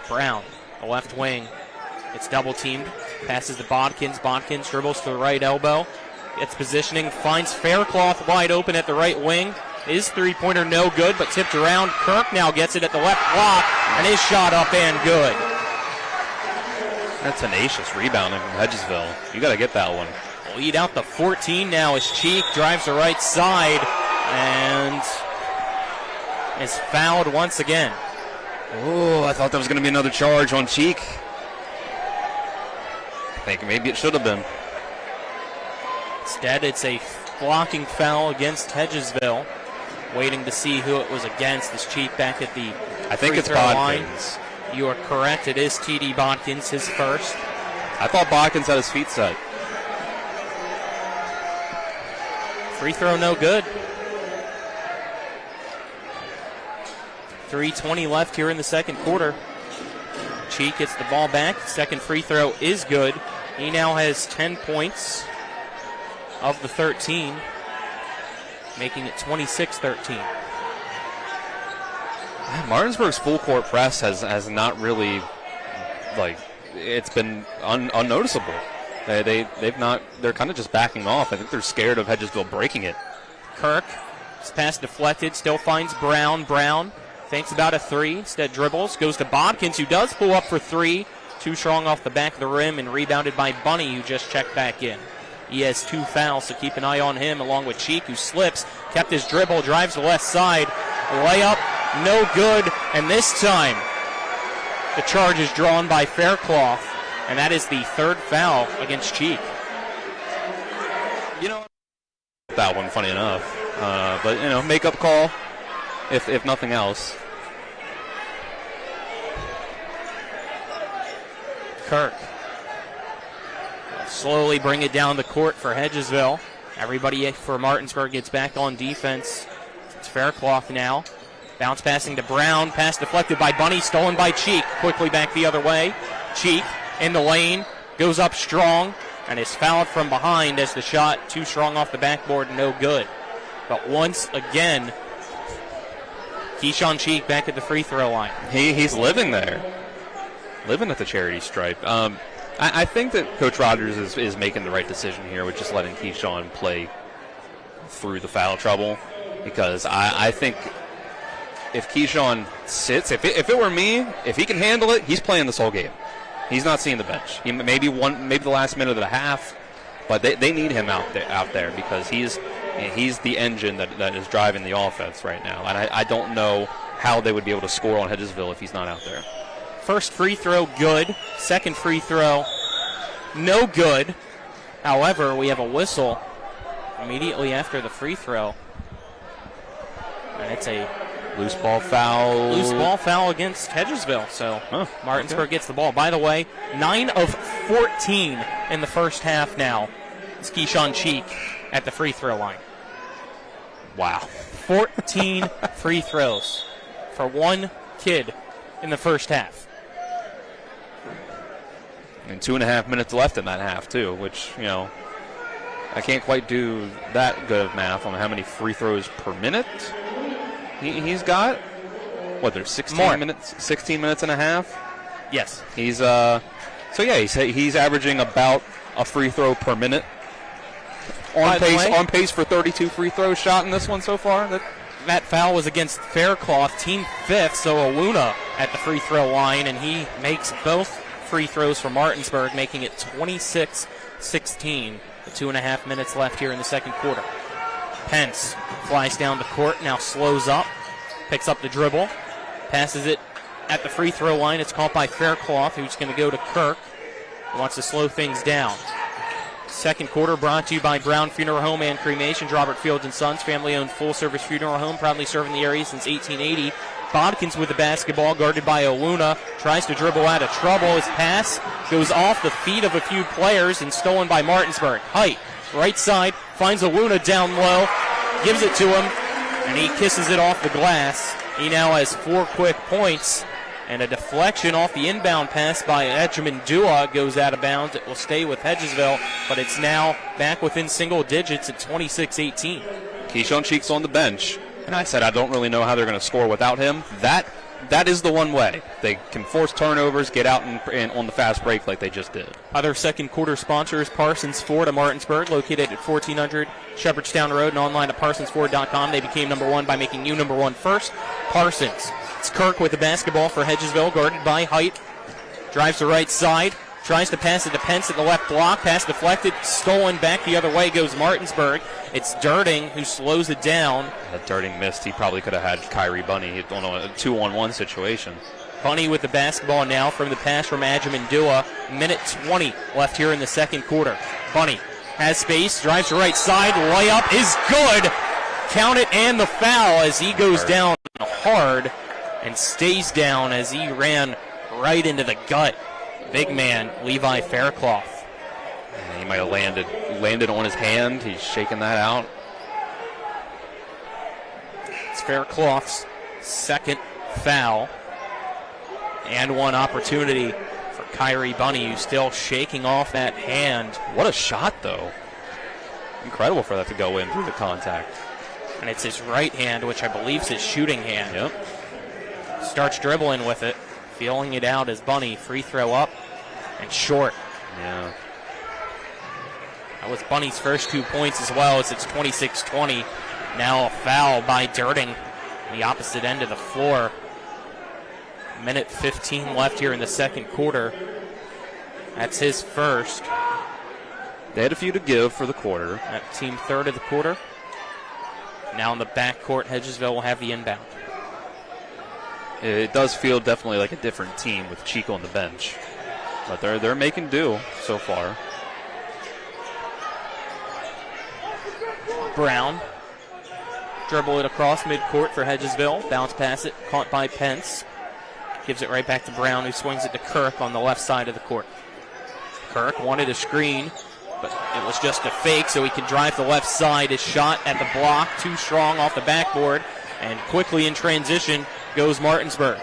Brown, the left wing. It's double teamed. Passes to Bodkins. Bodkins dribbles to the right elbow. Gets positioning. Finds Faircloth wide open at the right wing. His three-pointer no good, but tipped around. Kirk now gets it at the left block, and his shot up and good. That's tenacious rebounding from Hedgesville. You got to get that one. Lead out to 14 now as Cheek drives the right side and is fouled once again. Oh, I thought that was going to be another charge on Cheek. I think maybe it should have been. Instead, it's a blocking foul against Hedgesville. Waiting to see who it was against. Is Cheek back at the free throw line? You are correct. It is T.D. Bodkins, his first. I thought Bodkins had his feet set. Free throw no good. 3:20 left here in the second quarter. Cheek gets the ball back. Second free throw is good. He now has 10 points of the 13, making it 26-13. Martinsburg's full court press has not really, it's been unnoticeable. They've not. They're kind of just backing off. I think they're scared of Hedgesville breaking it. Kirk, his pass deflected, still finds Brown. Brown thinks about a three, instead dribbles, goes to Bodkins, who does pull up for three. Too strong off the back of the rim and rebounded by Bunny, who just checked back in. He has 2 fouls, so keep an eye on him, along with Cheek, who slips, kept his dribble, drives the left side. Layup, no good, and this time the charge is drawn by Faircloth, and that is the 3rd foul against Cheek. You know, that one, funny enough. But, makeup call, if nothing else. Kirk slowly bring it down the court for Hedgesville. Everybody for Martinsburg gets back on defense. It's Faircloth now. Bounce passing to Brown. Pass deflected by Bunny, stolen by Cheek. Quickly back the other way. Cheek in the lane, goes up strong, and is fouled from behind as the shot too strong off the backboard, no good. But once again, Keyshawn Cheek back at the free throw line. He's living there. Living at the charity stripe. I think that Coach Rogers is making the right decision here with just letting Keyshawn play through the foul trouble, because I think if Keyshawn sits, if it were me, if he can handle it, he's playing this whole game. He's not seeing the bench. He maybe the last minute of the half, but they need him out there because he's the engine that is driving the offense right now. And I don't know how they would be able to score on Hedgesville if he's not out there. First free throw, good. Second free throw, no good. However, we have a whistle immediately after the free throw. And it's a loose ball foul. Loose ball foul against Hedgesville. So Martinsburg gets the ball. By the way, 9 of 14 in the first half now. It's Keyshawn Cheek at the free throw line. Wow. 14 free throws for one kid in the first half. And 2.5 minutes left in that half, too, which, I can't quite do that good of math on how many free throws per minute he's got. What, there's 16 minutes and a half? Yes. He's he's averaging about a free throw per minute. On pace for 32 free throws shot in this one so far. That foul was against Faircloth, team 5th, so Aluna at the free throw line, and he makes both free throws for Martinsburg, making it 26-16. The 2.5 minutes left here in the second quarter. Pence flies down the court, now slows up, picks up the dribble, passes it at the free throw line. It's caught by Faircloth, who's going to go to Kirk, who wants to slow things down. Second quarter brought to you by Brown Funeral Home and Cremation, Robert Fields & Sons, family-owned full-service funeral home, proudly serving the area since 1880. Bodkins with the basketball, guarded by Oluna, tries to dribble out of trouble. His pass goes off the feet of a few players and stolen by Martinsburg. Height, right side, finds Oluna down low, gives it to him, and he kisses it off the glass. He now has 4 quick points, and a deflection off the inbound pass by Edgerman Dua goes out of bounds. It will stay with Hedgesville, but it's now back within single digits at 26-18. Keyshawn Cheek's on the bench, and I said I don't really know how they're going to score without him. That is the one way. They can force turnovers, get out and on the fast break like they just did. Other second quarter sponsors, Parsons Ford of Martinsburg, located at 1400 Shepherdstown Road and online at parsonsford.com. They became number 1 by making you number 1 first. Parsons. It's Kirk with the basketball for Hedgesville, guarded by Height. Drives the right side, tries to pass it to Pence at the left block. Pass deflected, stolen back the other way goes Martinsburg. It's Durding who slows it down. That Durding missed. He probably could have had Kyrie Bunny on a 2-on-1 situation. Bunny with the basketball now from the pass from Adjaman Dua. Minute 20 left here in the second quarter. Bunny has space, drives the right side. Layup is good. Count it and the foul as he goes down hard and stays down as he ran right into the gut. Big man Levi Faircloth. He might have landed on his hand. He's shaking that out. It's Faircloth's second foul. And one opportunity for Kyrie Bunny, who's still shaking off that hand. What a shot, though. Incredible for that to go in through the contact. And it's his right hand, which I believe is his shooting hand. Yep. Starts dribbling with it. Feeling it out as Bunny. Free throw up and short. Yeah. That was Bunny's first 2 points as well, as it's 26-20. Now a foul by Dirting on the opposite end of the floor. Minute 15 left here in the second quarter. That's his first. They had a few to give for the quarter. That team third of the quarter. Now in the backcourt, Hedgesville will have the inbound. It does feel definitely like a different team with Chico on the bench. But they're making do so far. Brown. Dribble it across midcourt for Hedgesville. Bounce pass it, caught by Pence. Gives it right back to Brown, who swings it to Kirk on the left side of the court. Kirk wanted a screen, but it was just a fake, so he can drive the left side. His shot at the block, too strong off the backboard, and quickly in transition goes Martinsburg.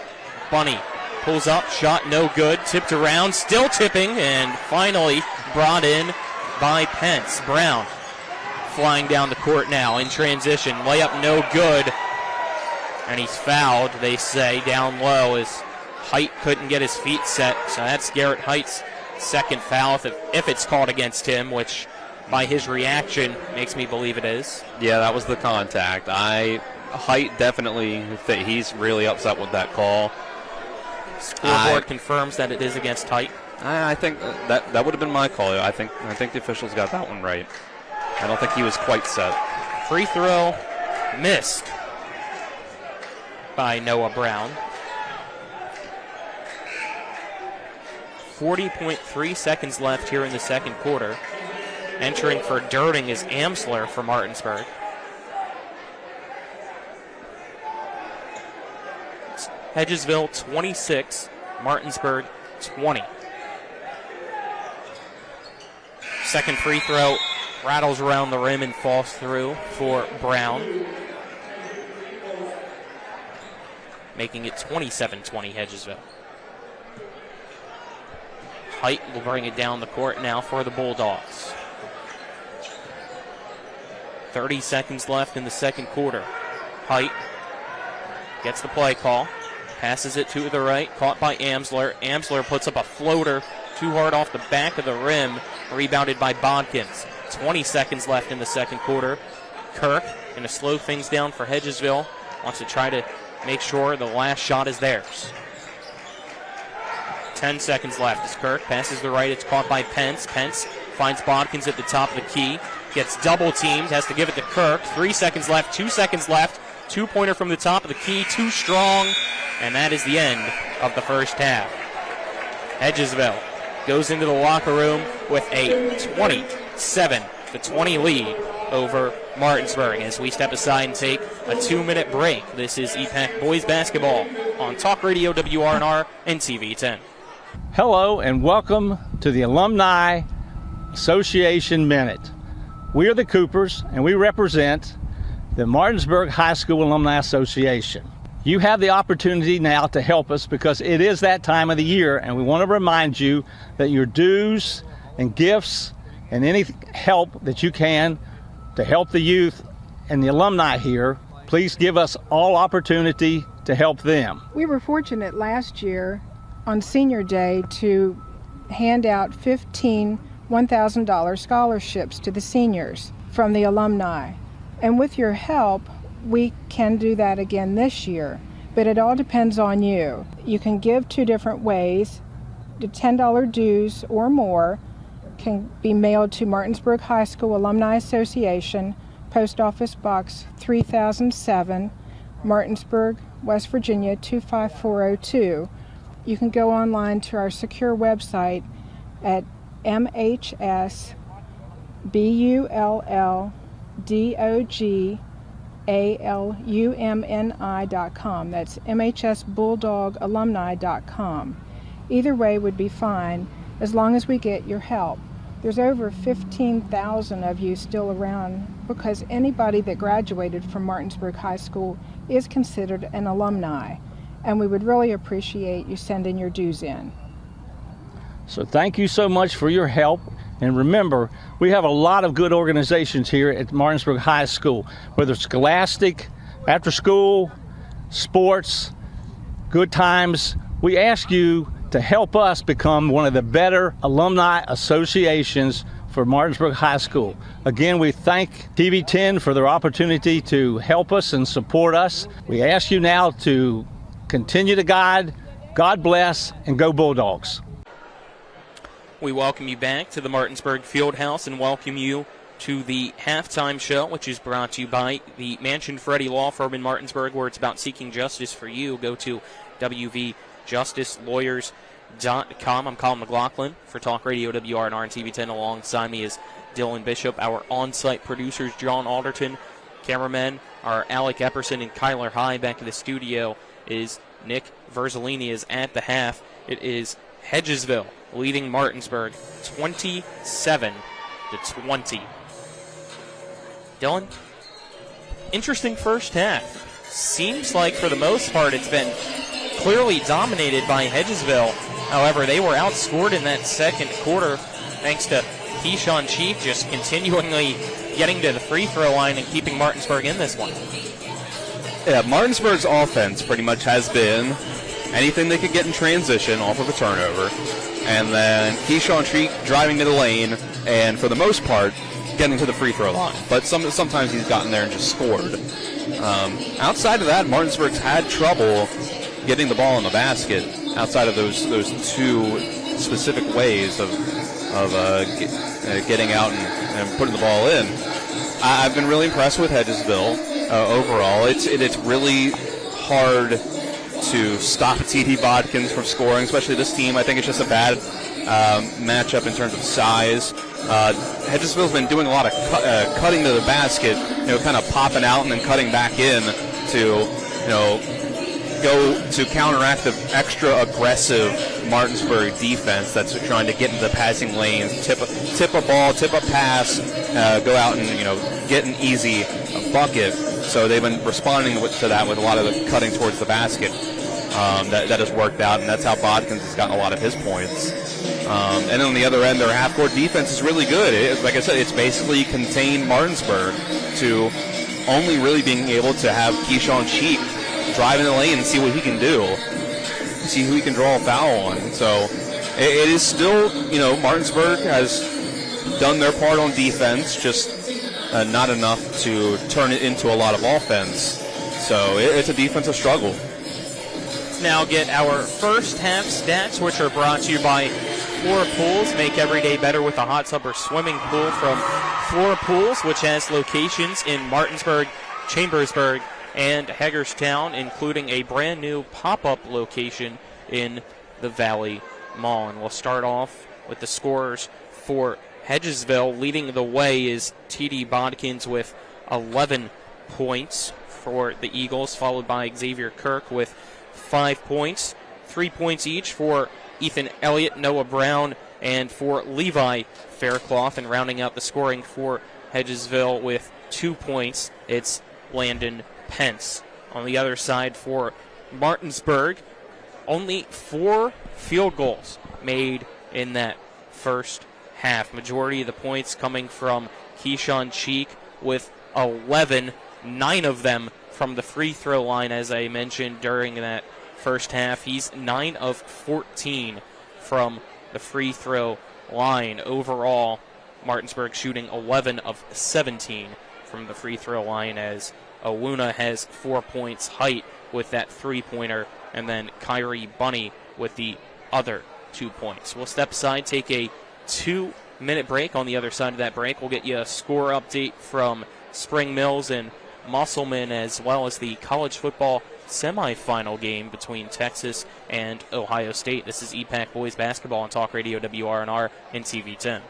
Bunny pulls up, shot no good, tipped around, still tipping, and finally brought in by Pence. Brown flying down the court now in transition, layup no good, and he's fouled, they say, down low as Height couldn't get his feet set, so that's Garrett Height's second foul if it's called against him, which by his reaction makes me believe it is. Yeah, that was the contact. Height definitely, he's really upset with that call. Scoreboard confirms that it is against Height. I think that would have been my call. I think the officials got that one right. I don't think he was quite set. Free throw missed by Noah Brown. 40.3 seconds left here in the second quarter. Entering for Dirting is Amsler for Martinsburg. Hedgesville 26, Martinsburg 20. Second free throw rattles around the rim and falls through for Brown. Making it 27-20 Hedgesville. Height will bring it down the court now for the Bulldogs. 30 seconds left in the second quarter. Height gets the play call. Passes it to the right, caught by Amsler. Amsler puts up a floater too hard off the back of the rim, rebounded by Bodkins. 20 seconds left in the second quarter. Kirk going to slow things down for Hedgesville. Wants to try to make sure the last shot is theirs. 10 seconds left as Kirk passes the right. It's caught by Pence. Pence finds Bodkins at the top of the key. Gets double teamed. Has to give it to Kirk. 3 seconds left. 2 seconds left. Two-pointer from the top of the key. Too strong. And that is the end of the first half. Hedgesville goes into the locker room with a 27-20 lead over Martinsburg as we step aside and take a 2-minute break. This is EPAC Boys Basketball on Talk Radio WRNR and TV 10. Hello and welcome to the Alumni Association Minute. We are the Coopers and we represent the Martinsburg High School Alumni Association. You have the opportunity now to help us because it is that time of the year, and we want to remind you that your dues and gifts and any help that you can to help the youth and the alumni here, please give us all opportunity to help them. We were fortunate last year on Senior Day to hand out 15 $1,000 scholarships to the seniors from the alumni. And with your help, we can do that again this year, but it all depends on you. You can give two different ways. The $10 dues or more can be mailed to Martinsburg High School Alumni Association, Post Office Box 3007, Martinsburg, West Virginia 25402. You can go online to our secure website at MHSBulldogalumni.com. That's MHSBulldogAlumni.com. Either way would be fine as long as we get your help. There's over 15,000 of you still around because anybody that graduated from Martinsburg High School is considered an alumni, and we would really appreciate you sending your dues in. So thank you so much for your help. And remember, we have a lot of good organizations here at Martinsburg High School, whether it's Scholastic, after school, sports, good times. We ask you to help us become one of the better alumni associations for Martinsburg High School. Again, we thank TV 10 for their opportunity to help us and support us. We ask you now to continue to guide. God bless, and go Bulldogs. We welcome you back to the Martinsburg Fieldhouse and welcome you to the halftime show, which is brought to you by the Mansion Freddie Law Firm in Martinsburg, where it's about seeking justice for you. Go to wvjusticelawyers.com. I'm Colin McLaughlin for Talk Radio WRNR and TV 10. Alongside me is Dylan Bishop. Our on-site producers, John Alderton. Cameramen are Alec Epperson and Kyler High. Back in the studio is Nick Verzolini. Is at the half. It is Hedgesville leading Martinsburg 27-20. Dylan, interesting first half. Seems like for the most part it's been clearly dominated by Hedgesville. However, they were outscored in that second quarter thanks to Keyshawn Cheek just continually getting to the free throw line and keeping Martinsburg in this one. Yeah, Martinsburg's offense pretty much has been anything they could get in transition off of a turnover, and then Keyshawn Cheek driving to the lane, and for the most part, getting to the free throw line. But sometimes he's gotten there and just scored. Outside of that, Martinsburg's had trouble getting the ball in the basket outside of those two specific ways of getting out and putting the ball in. I've been really impressed with Hedgesville overall. It's really hard to stop TD Bodkins from scoring, especially this team. I think it's just a bad matchup in terms of size. Hedgesville's been doing a lot of cutting to the basket, kind of popping out and then cutting back in to, go to counteract the extra aggressive Martinsburg defense that's trying to get into the passing lanes, tip a ball, tip a pass, go out and get an easy bucket. So they've been responding to that with a lot of the cutting towards the basket. That has worked out, and that's how Bodkins has gotten a lot of his points. And then on the other end, their half-court defense is really good. Like I said, it's basically contained Martinsburg to only really being able to have Keyshawn Cheek drive in the lane and see what he can do, see who he can draw a foul on. So it is still, Martinsburg has done their part on defense, just not enough to turn it into a lot of offense. So it's a defensive struggle. Let's now get our first half stats, which are brought to you by Flora Pools. Make every day better with a hot tub or swimming pool from Flora Pools, which has locations in Martinsburg, Chambersburg, and Hagerstown, including a brand new pop-up location in the Valley Mall. And we'll start off with the scorers for Hedgesville. Leading the way is TD Bodkins with 11 points for the Eagles, followed by Xavier Kirk with 5 points. 3 points each for Ethan Elliott, Noah Brown, and for Levi Faircloth. And rounding out the scoring for Hedgesville with 2 points, it's Landon Pence. On the other side for Martinsburg, only 4 field goals made in that first half. Majority of the points coming from Keyshawn Cheek with 11, 9 of them from the free throw line, as I mentioned during that first half. He's 9 of 14 from the free throw line. Overall, Martinsburg shooting 11 of 17 from the free throw line, as Owuna has 4 points, Height with that three-pointer, and then Kyrie Bunny with the other 2 points. We'll step aside, take a 2-minute break. On the other side of that break, we'll get you a score update from Spring Mills and Musselman, as well as the college football semifinal game between Texas and Ohio State. This is EPAC Boys Basketball on Talk Radio WRNR and TV 10.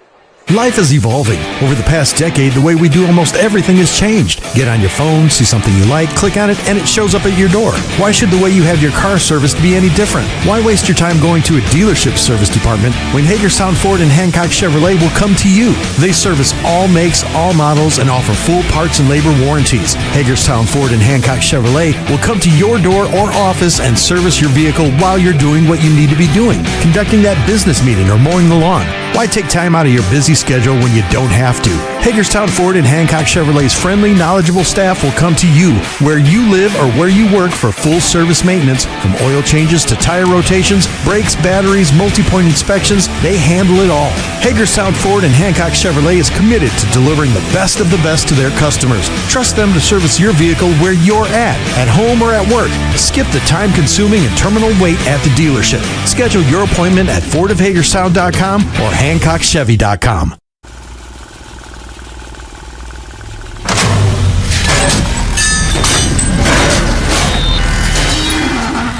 Life is evolving. Over the past decade, the way we do almost everything has changed. Get on your phone, see something you like, click on it, and it shows up at your door. Why should the way you have your car serviced be any different? Why waste your time going to a dealership service department when Hagerstown Ford and Hancock Chevrolet will come to you? They service all makes, all models, and offer full parts and labor warranties. Hagerstown Ford and Hancock Chevrolet will come to your door or office and service your vehicle while you're doing what you need to be doing, conducting that business meeting or mowing the lawn. Why take time out of your busy schedule when you don't have to? Hagerstown Ford and Hancock Chevrolet's friendly, knowledgeable staff will come to you where you live or where you work for full service maintenance. From oil changes to tire rotations, brakes, batteries, multi-point inspections, they handle it all. Hagerstown Ford and Hancock Chevrolet is committed to delivering the best of the best to their customers. Trust them to service your vehicle where you're at home or at work. Skip the time-consuming and terminal wait at the dealership. Schedule your appointment at fordofhagerstown.com or hancockchevy.com.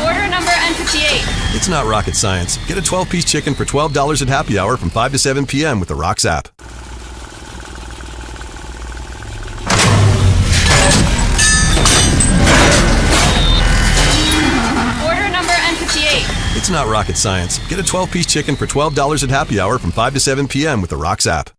Order number N58. It's not rocket science. Get a 12-piece chicken for $12 at happy hour from 5 to 7 p.m. with the Rocks app. Order number N58. It's not rocket science. Get a 12-piece chicken for $12 at happy hour from 5 to 7 p.m. with the Rocks app.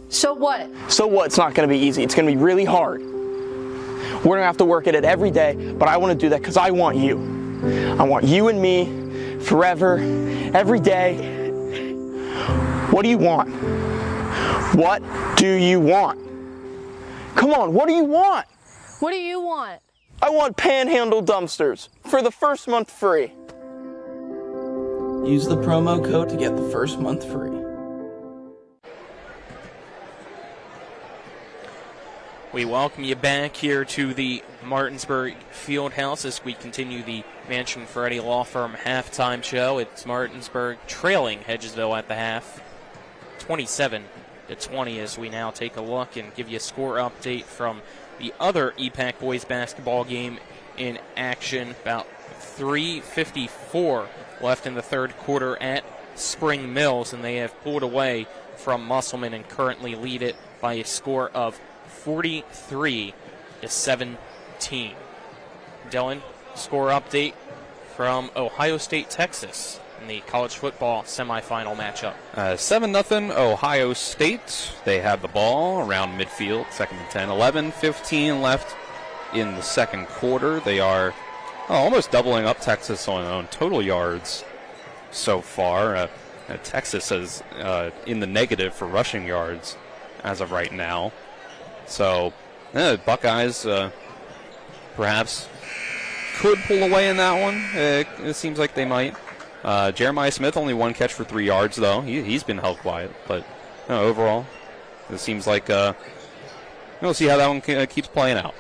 So what? So what? It's not going to be easy. It's going to be really hard. We're going to have to work at it every day, but I want to do that because I want you. I want you and me forever, every day. What do you want? What do you want? Come on, what do you want? What do you want? I want Panhandle dumpsters for the first month free. Use the promo code to get the first month free. We welcome you back here to the Martinsburg Fieldhouse as we continue the Mansion Ferretti Law Firm halftime show. It's Martinsburg trailing Hedgesville at the half, 27-20, as we now take a look and give you a score update from the other EPAC boys basketball game in action. About 3:54 left in the third quarter at Spring Mills, and they have pulled away from Musselman and currently lead it by a score of 43-17. Dylan, score update from Ohio State, Texas in the college football semifinal matchup. 7-0 Ohio State. They have the ball around midfield, second and 10. 11:15 left in the second quarter. They are almost doubling up Texas on total yards so far. Texas is in the negative for rushing yards as of right now. So, Buckeyes perhaps could pull away in that one. It seems like they might. Jeremiah Smith, only one catch for 3 yards, though. He's been held quiet. But overall, it seems like we'll see how that one keeps playing out.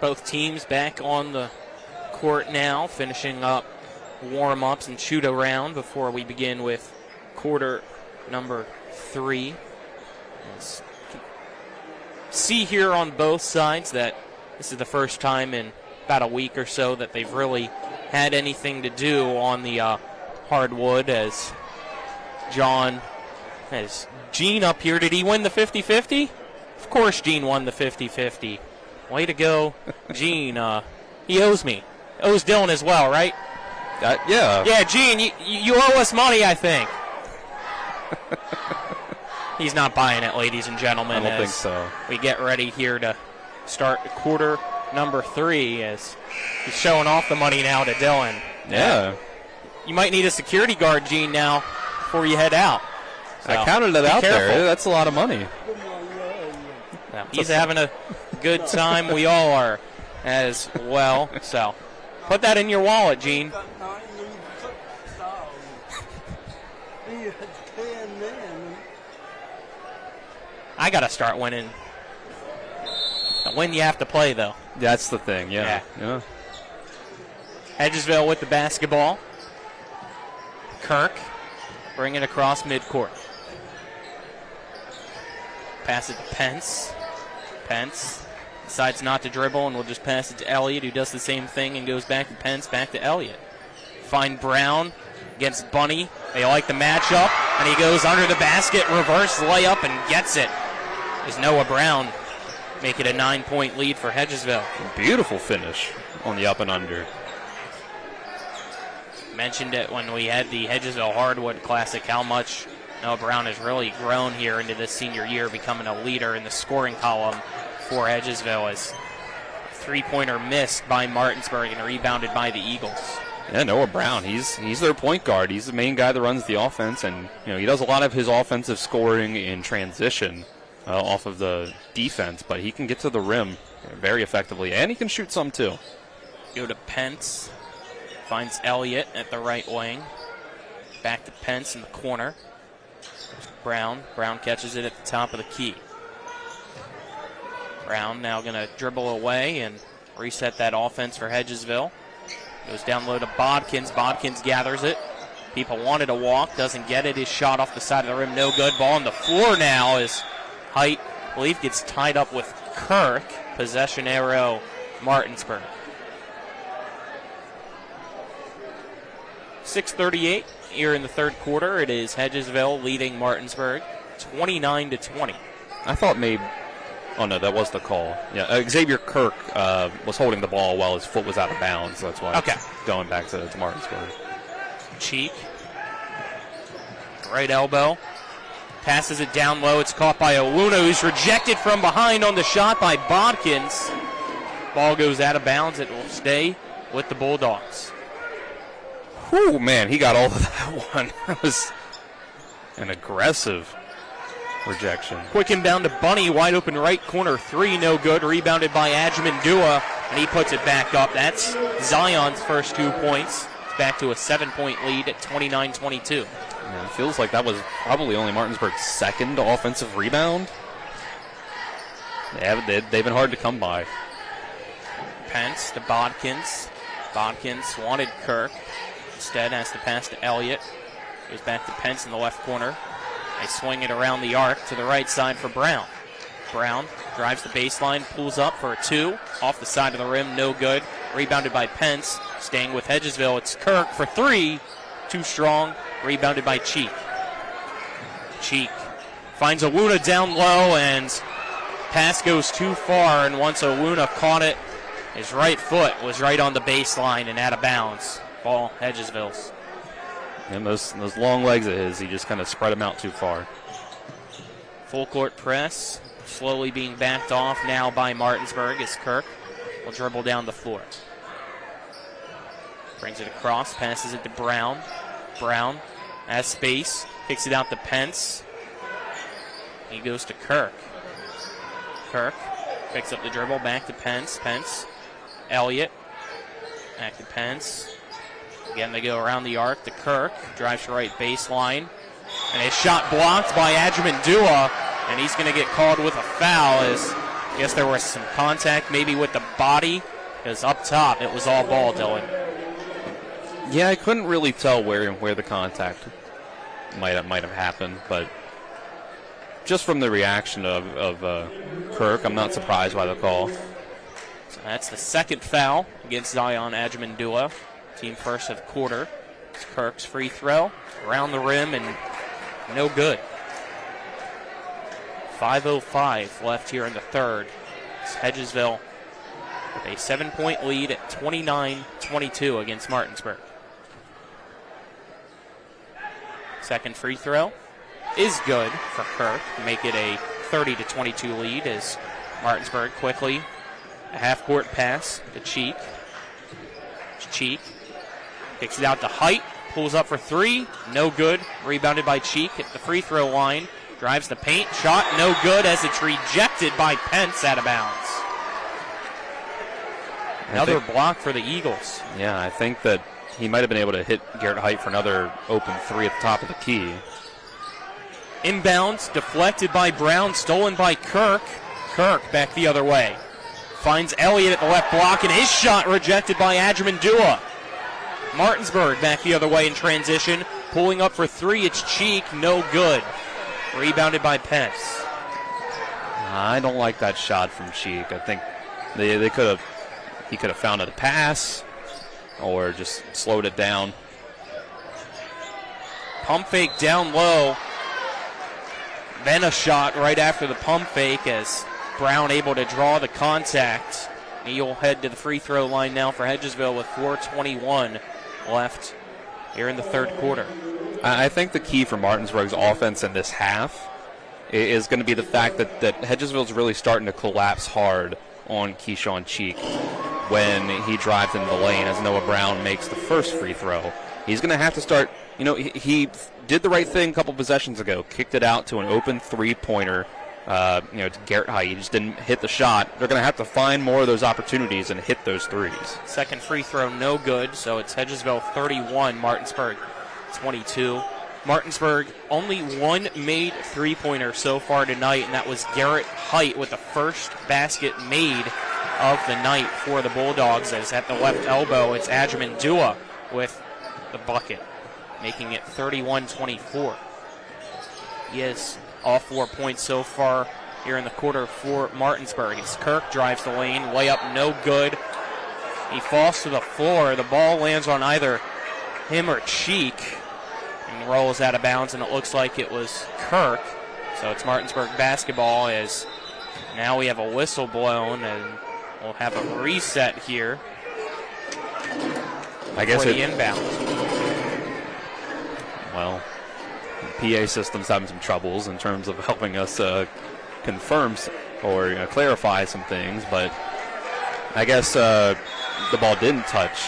Both teams back on the court now, finishing up warm-ups and shoot-around before we begin with quarter number 3. See here on both sides that this is the first time in about a week or so that they've really had anything to do on the hardwood, as Gene up here. Did he win the 50-50? Of course Gene won the 50-50. Way to go, Gene. He owes me. Owes Dylan as well, right? Yeah. Yeah, Gene, you owe us money, I think. He's not buying it, ladies and gentlemen. I don't think so. We get ready here to start quarter number 3 as he's showing off the money now to Dylan. Yeah. You might need a security guard, Gene, now before you head out. So I counted it out careful. there. That's a lot of money. Now, he's having a good time. We all are as well. So put that in your wallet, Gene. I got to start winning. To win, you have to play, though. That's the thing, yeah. Hedgesville with the basketball. Kirk bring it across midcourt. Pass it to Pence. Pence decides not to dribble and will just pass it to Elliott, who does the same thing and goes back to Pence, back to Elliott. Find Brown against Bunny. They like the matchup, and he goes under the basket, reverse layup, and gets it. Is Noah Brown make it a 9-point lead for Hedgesville. Beautiful finish on the up and under. Mentioned it when we had the Hedgesville Hardwood Classic, how much Noah Brown has really grown here into this senior year, becoming a leader in the scoring column for Hedgesville, as a three-pointer missed by Martinsburg and rebounded by the Eagles. Yeah, Noah Brown, he's their point guard. He's the main guy that runs the offense, and he does a lot of his offensive scoring in transition. off of the defense, but he can get to the rim very effectively, and he can shoot some too. Go to Pence. Finds Elliott at the right wing. Back to Pence in the corner. Brown. Brown catches it at the top of the key. Brown now going to dribble away and reset that offense for Hedgesville. Goes down low to Bodkins. Bodkins gathers it. People wanted to walk. Doesn't get it. His shot off the side of the rim. No good. Ball on the floor now as Height, I believe, gets tied up with Kirk. Possession arrow, Martinsburg. 6:38 here in the third quarter. It is Hedgesville leading Martinsburg 29-20. I thought maybe. Oh, no, that was the call. Yeah, Xavier Kirk was holding the ball while his foot was out of bounds. So that's why it's going back to Martinsburg. Cheek. Right elbow. Passes it down low. It's caught by Owuna, who's rejected from behind on the shot by Bodkins. Ball goes out of bounds. It will stay with the Bulldogs. Whew, man, he got all of that one. That was an aggressive rejection. Quick inbound to Bunny, wide open right corner three, no good. Rebounded by Ajman-Dua, and he puts it back up. That's Zion's first 2 points. It's back to a 7-point lead at 29-22. Yeah, it feels like that was probably only Martinsburg's second offensive rebound. Yeah, they've been hard to come by. Pence to Bodkins. Bodkins wanted Kirk. Instead has to pass to Elliott. Goes back to Pence in the left corner. They swing it around the arc to the right side for Brown. Brown drives the baseline, pulls up for a two. Off the side of the rim, no good. Rebounded by Pence. Staying with Hedgesville, it's Kirk for three. Too strong. Rebounded by Cheek. Cheek finds Owuna down low, and pass goes too far, and once Owuna caught it, his right foot was right on the baseline and out of bounds. Ball Hedgesville's. And those long legs of his, he just kind of spread them out too far. Full court press, slowly being backed off now by Martinsburg as Kirk will dribble down the floor. Brings it across, passes it to Brown. Brown has space, kicks it out to Pence. He goes to Kirk. Kirk picks up the dribble, back to Pence. Pence, Elliott, back to Pence. Again, they go around the arc to Kirk. Drives to right baseline. And his shot blocked by Ajman-Dua. And he's going to get called with a foul. As I guess there was some contact maybe with the body. Because up top, it was all ball, Dylan. Yeah, I couldn't really tell where the contact might have happened. But just from the reaction of Kirk, I'm not surprised by the call. So that's the second foul against Zion Ajman-Dua. Team first of the quarter. It's Kirk's free throw. Around the rim and no good. 5:05 left here in the third. It's Hedgesville with a 7-point lead at 29-22 against Martinsburg. Second free throw is good for Kirk to make it a 30-22 lead as Martinsburg quickly. A half-court pass to Cheek. Cheek kicks it out to Height, pulls up for three, no good. Rebounded by Cheek at the free throw line. Drives the paint, shot no good as it's rejected by Pence out of bounds. Another block for the Eagles. Yeah, I think that he might have been able to hit Garrett Height for another open three at the top of the key. Inbounds, deflected by Brown, stolen by Kirk. Kirk back the other way. Finds Elliott at the left block, and his shot rejected by Ajman-Dua. Martinsburg back the other way in transition. Pulling up for three, it's Cheek, no good. Rebounded by Pence. I don't like that shot from Cheek. I think he could have found a pass or just slowed it down. Pump fake down low. Then a shot right after the pump fake as Brown able to draw the contact. He'll head to the free throw line now for Hedgesville with 4:21 left here in the third quarter. I think the key for Martinsburg's offense in this half is going to be the fact that Hedgesville's really starting to collapse hard on Keyshawn Cheek when he drives into the lane as Noah Brown makes the first free throw. He's going to have to start, he did the right thing a couple possessions ago, kicked it out to an open three-pointer to Garrett Height. He just didn't hit the shot. They're going to have to find more of those opportunities and hit those threes. Second free throw, no good. So it's Hedgesville 31, Martinsburg 22. Martinsburg only one made three-pointer so far tonight, and that was Garrett Height with the first basket made of the night for the Bulldogs. As at the left elbow, it's Adjaman Dua with the bucket, making it 31-24. He has all 4 points so far here in the quarter for Martinsburg. As Kirk drives the lane, layup no good. He falls to the floor. The ball lands on either him or Cheek and rolls out of bounds, and it looks like it was Kirk. So it's Martinsburg basketball, as now we have a whistle blown, and we'll have a reset here. I guess for the inbound. Well, the PA system's having some troubles in terms of helping us confirm or clarify some things, but I guess the ball didn't touch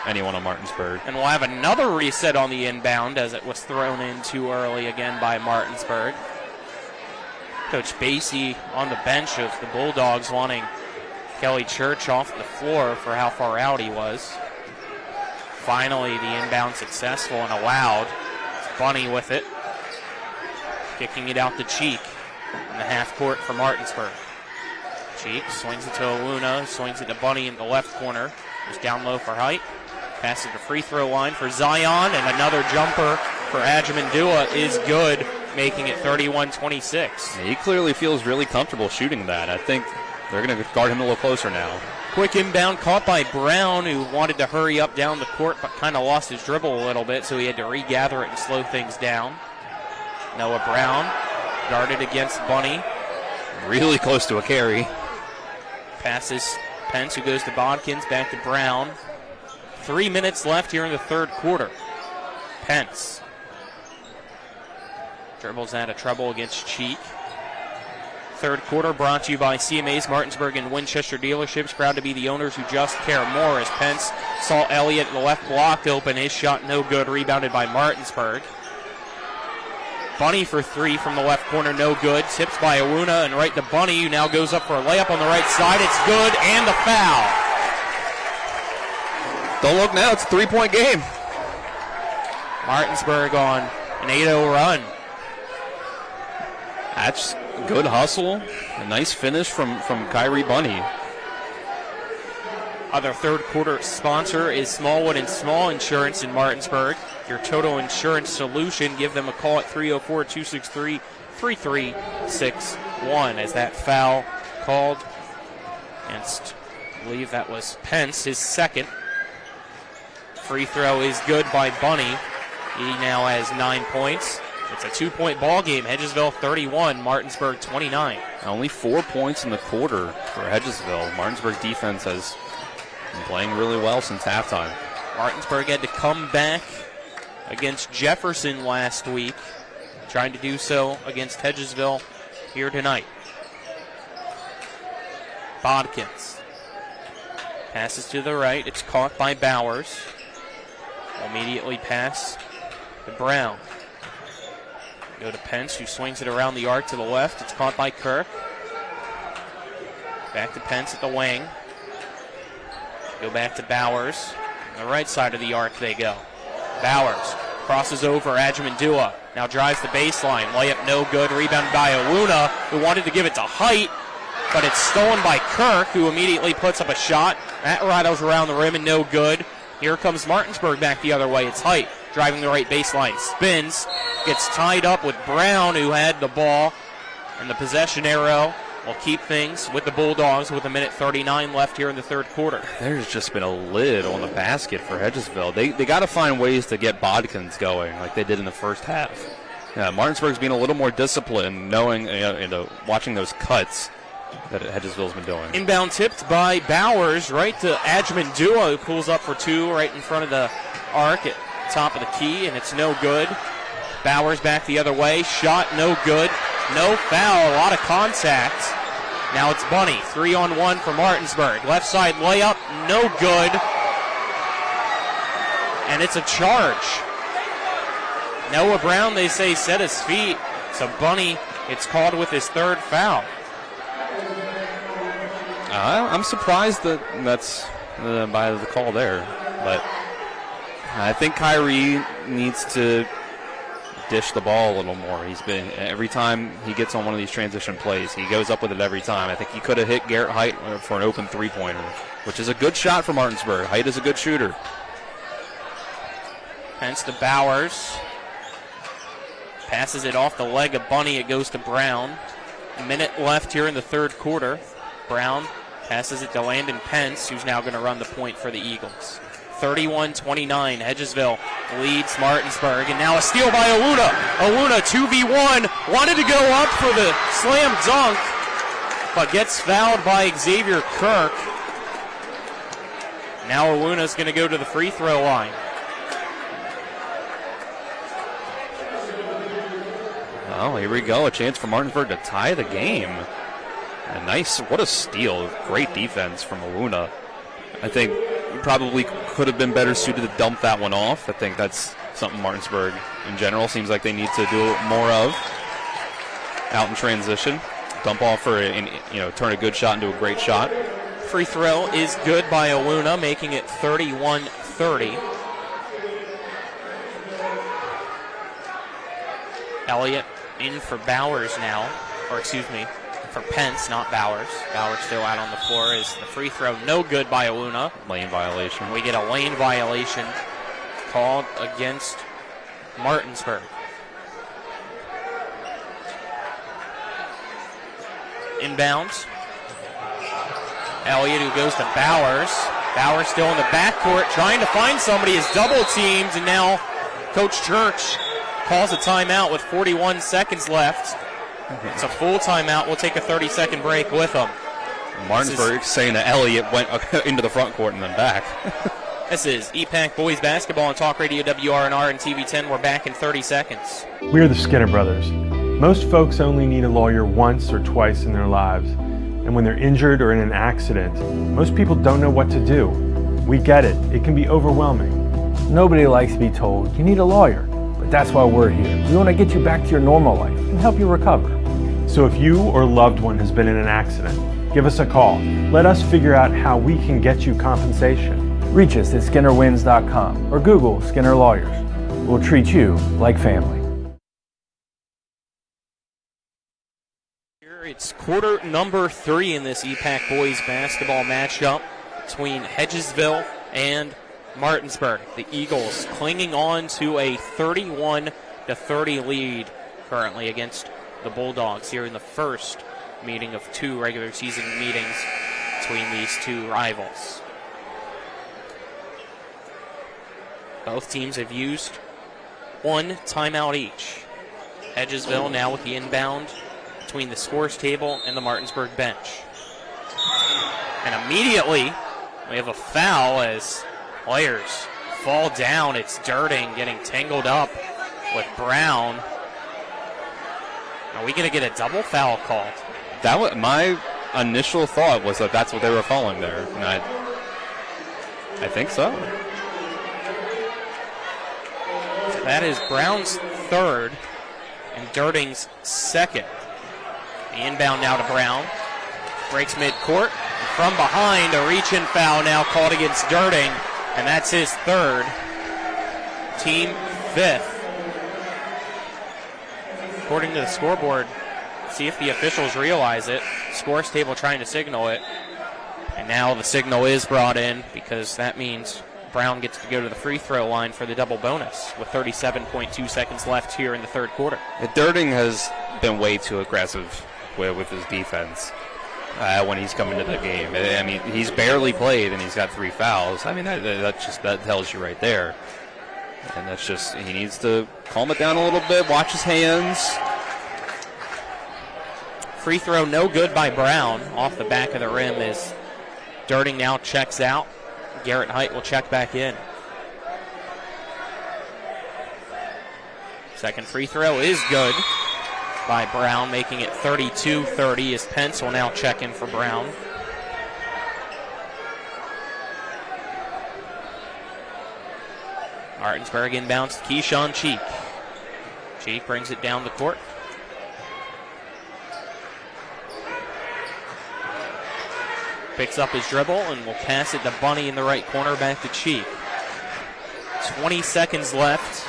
anyone on Martinsburg. And we'll have another reset on the inbound, as it was thrown in too early again by Martinsburg. Coach Basie on the bench of the Bulldogs wanting Kelly Church off the floor for how far out he was. Finally, the inbound successful and allowed. It's Bunny with it, kicking it out to Cheek in the half court for Martinsburg. Cheek swings it to Aluna, swings it to Bunny in the left corner. Just down low for Height. Passes it to free throw line for Zion, and another jumper for Adjaman Dua is good, making it 31-26. He clearly feels really comfortable shooting that. I think they're going to guard him a little closer now. Quick inbound caught by Brown, who wanted to hurry up down the court but kind of lost his dribble a little bit, so he had to regather it and slow things down. Noah Brown guarded against Bunny. Really close to a carry. Passes Pence, who goes to Bodkins, back to Brown. 3 minutes left here in the third quarter. Pence dribbles out of trouble against Cheek. Third quarter brought to you by CMA's Martinsburg and Winchester dealerships. Proud to be the owners who just care more, as Pence saw Elliott in the left block open. His shot no good, rebounded by Martinsburg. Bunny for three from the left corner, no good. Tipped by Awuna and right to Bunny, who now goes up for a layup on the right side. It's good, and the foul. Don't look now, it's a three-point game. Martinsburg on an 8-0 run. That's good hustle. A nice finish from Kyrie Bunny. Other third quarter sponsor is Smallwood and Small Insurance in Martinsburg. Your total insurance solution. Give them a call at 304-263-3361. As that foul called against, I believe that was Pence, his second. Free throw is good by Bunny. He now has 9 points. It's a 2-point ball game. Hedgesville 31, Martinsburg 29. Only 4 points in the quarter for Hedgesville. Martinsburg defense has been playing really well since halftime. Martinsburg had to come back against Jefferson last week, trying to do so against Hedgesville here tonight. Bodkins passes to the right. It's caught by Bowers. Immediately pass to Brown. Go to Pence, who swings it around the arc to the left. It's caught by Kirk. Back to Pence at the wing. Go back to Bowers. On the right side of the arc they go. Bowers crosses over Adjaman Dua. Now drives the baseline. Layup no good. Rebounded by Awuna, who wanted to give it to Height, but it's stolen by Kirk, who immediately puts up a shot. That rattles around the rim and no good. Here comes Martinsburg back the other way. It's Height driving the right baseline. Spins. Gets tied up with Brown, who had the ball. And the possession arrow will keep things with the Bulldogs with 1:39 left here in the third quarter. There's just been a lid on the basket for Hedgesville. They got to find ways to get Bodkins going like they did in the first half. Martinsburg's being a little more disciplined, knowing watching those cuts that Hedgesville's been doing. Inbound tipped by Bowers right to Adjaman Dua, who pulls up for two right in front of the arc at top of the key, and it's no good. Bowers back the other way. Shot no good. No foul. A lot of contact. Now it's Bunny. 3-on-1 for Martinsburg. Left side layup. No good. And it's a charge. Noah Brown, they say, set his feet. So Bunny It's called with his third foul. I'm surprised that's by the call there, but I think Kyrie needs to dish the ball a little more. He's been, every time he gets on one of these transition plays, he goes up with it every time. I think he could have hit Garrett Height for an open three-pointer, which is a good shot for Martinsburg. Height is a good shooter. Hence to Bowers. Passes it off the leg of Bunny. It goes to Brown. A minute left here in the third quarter. Brown passes it to Landon Pence, who's now going to run the point for the Eagles. 31-29, Hedgesville leads Martinsburg, and now a steal by Owuna. Owuna 2v1, wanted to go up for the slam dunk, but gets fouled by Xavier Kirk. Now Owuna's going to go to the free throw line. Oh, here we go. A chance for Martinsburg to tie the game. What a steal. Great defense from Owuna. I think probably could have been better suited to dump that one off. I think that's something Martinsburg in general seems like they need to do more of. Out in transition. Dump off for turn a good shot into a great shot. Free throw is good by Owuna, making it 31-30. Elliott in for Bowers now, or excuse me, for Pence, not Bowers. Bowers still out on the floor. Is the free throw no good by Owuna. Lane violation. We get a lane violation called against Martinsburg. Inbounds. Elliott, who goes to Bowers. Bowers still in the backcourt trying to find somebody, is double teamed, and now Coach Church calls a timeout with 41 seconds left. It's a full timeout. We'll take a 30-second break with them. Martinsburg saying that Elliott went into the front court and then back. This is EPAC Boys Basketball on Talk Radio WRNR and TV10. We're back in 30 seconds. We are the Skinner Brothers. Most folks only need a lawyer once or twice in their lives. And when they're injured or in an accident, most people don't know what to do. We get it. It can be overwhelming. Nobody likes to be told you need a lawyer, but that's why we're here. We want to get you back to your normal life and help you recover. So if you or loved one has been in an accident, give us a call. Let us figure out how we can get you compensation. Reach us at SkinnerWins.com or Google Skinner Lawyers. We'll treat you like family. It's quarter number 3 in this EPAC Boys Basketball matchup between Hedgesville and Martinsburg. The Eagles clinging on to a 31-30 lead currently against the Bulldogs here in the first meeting of 2 regular season meetings between these 2 rivals. Both teams have used 1 timeout each. Hedgesville now with the inbound between the scores table and the Martinsburg bench. And immediately we have a foul as players fall down. It's Dirting getting tangled up with Brown. Are we going to get a double foul called? That was my initial thought, was that that's what they were calling there. And I think so. So that is Brown's third and Dirting's second. The inbound now to Brown. Breaks midcourt. From behind, a reach-in foul now called against Dirting, and that's his third. Team 5th. According to the scoreboard, see if the officials realize it. Scores table trying to signal it. And now the signal is brought in because that means Brown gets to go to the free throw line for the double bonus with 37.2 seconds left here in the third quarter. Dirting has been way too aggressive with his defense when he's coming to the game. I mean, he's barely played and he's got 3 fouls. I mean, that tells you right there. And that's just, he needs to calm it down a little bit, watch his hands. Free throw no good by Brown off the back of the rim as Dirting now checks out. Garrett Height will check back in. Second free throw is good by Brown, making it 32-30 as Pence will now check in for Brown. Martinsburg inbounds to Keyshawn Cheek. Cheek brings it down the court. picks up his dribble and will pass it to Bunny in the right corner, back to Cheek. 20 seconds left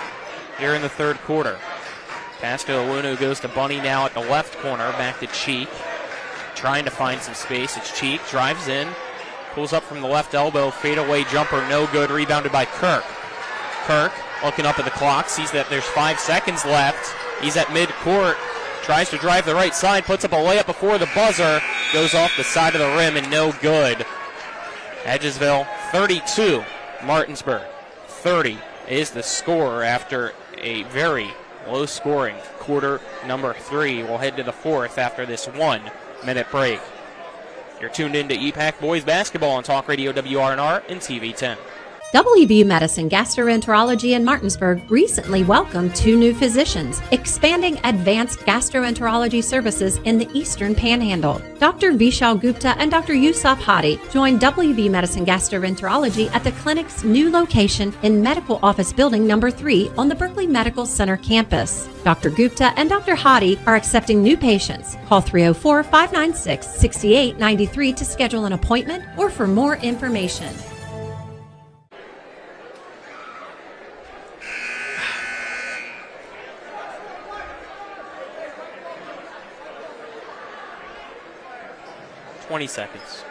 here in the third quarter. Pass to Owunu, goes to Bunny now at the left corner, back to Cheek. Trying to find some space. It's Cheek, drives in, pulls up from the left elbow, fadeaway jumper, no good, rebounded by Kirk. Kirk looking up at the clock, sees that there's 5 seconds left. He's at midcourt, tries to drive the right side, puts up a layup before the buzzer, goes off the side of the rim and no good. Hedgesville 32, Martinsburg 30 is the score after a very low-scoring quarter number 3. We'll head to the fourth after this 1-minute break. You're tuned in to EPAC Boys Basketball on Talk Radio WRNR and TV 10. WVU Medicine Gastroenterology in Martinsburg recently welcomed 2 new physicians, expanding advanced gastroenterology services in the Eastern Panhandle. Dr. Vishal Gupta and Dr. Yusuf Hadi joined WVU Medicine Gastroenterology at the clinic's new location in Medical Office Building Number 3 on the Berkeley Medical Center campus. Dr. Gupta and Dr. Hadi are accepting new patients. Call 304-596-6893 to schedule an appointment or for more information. $20 seconds.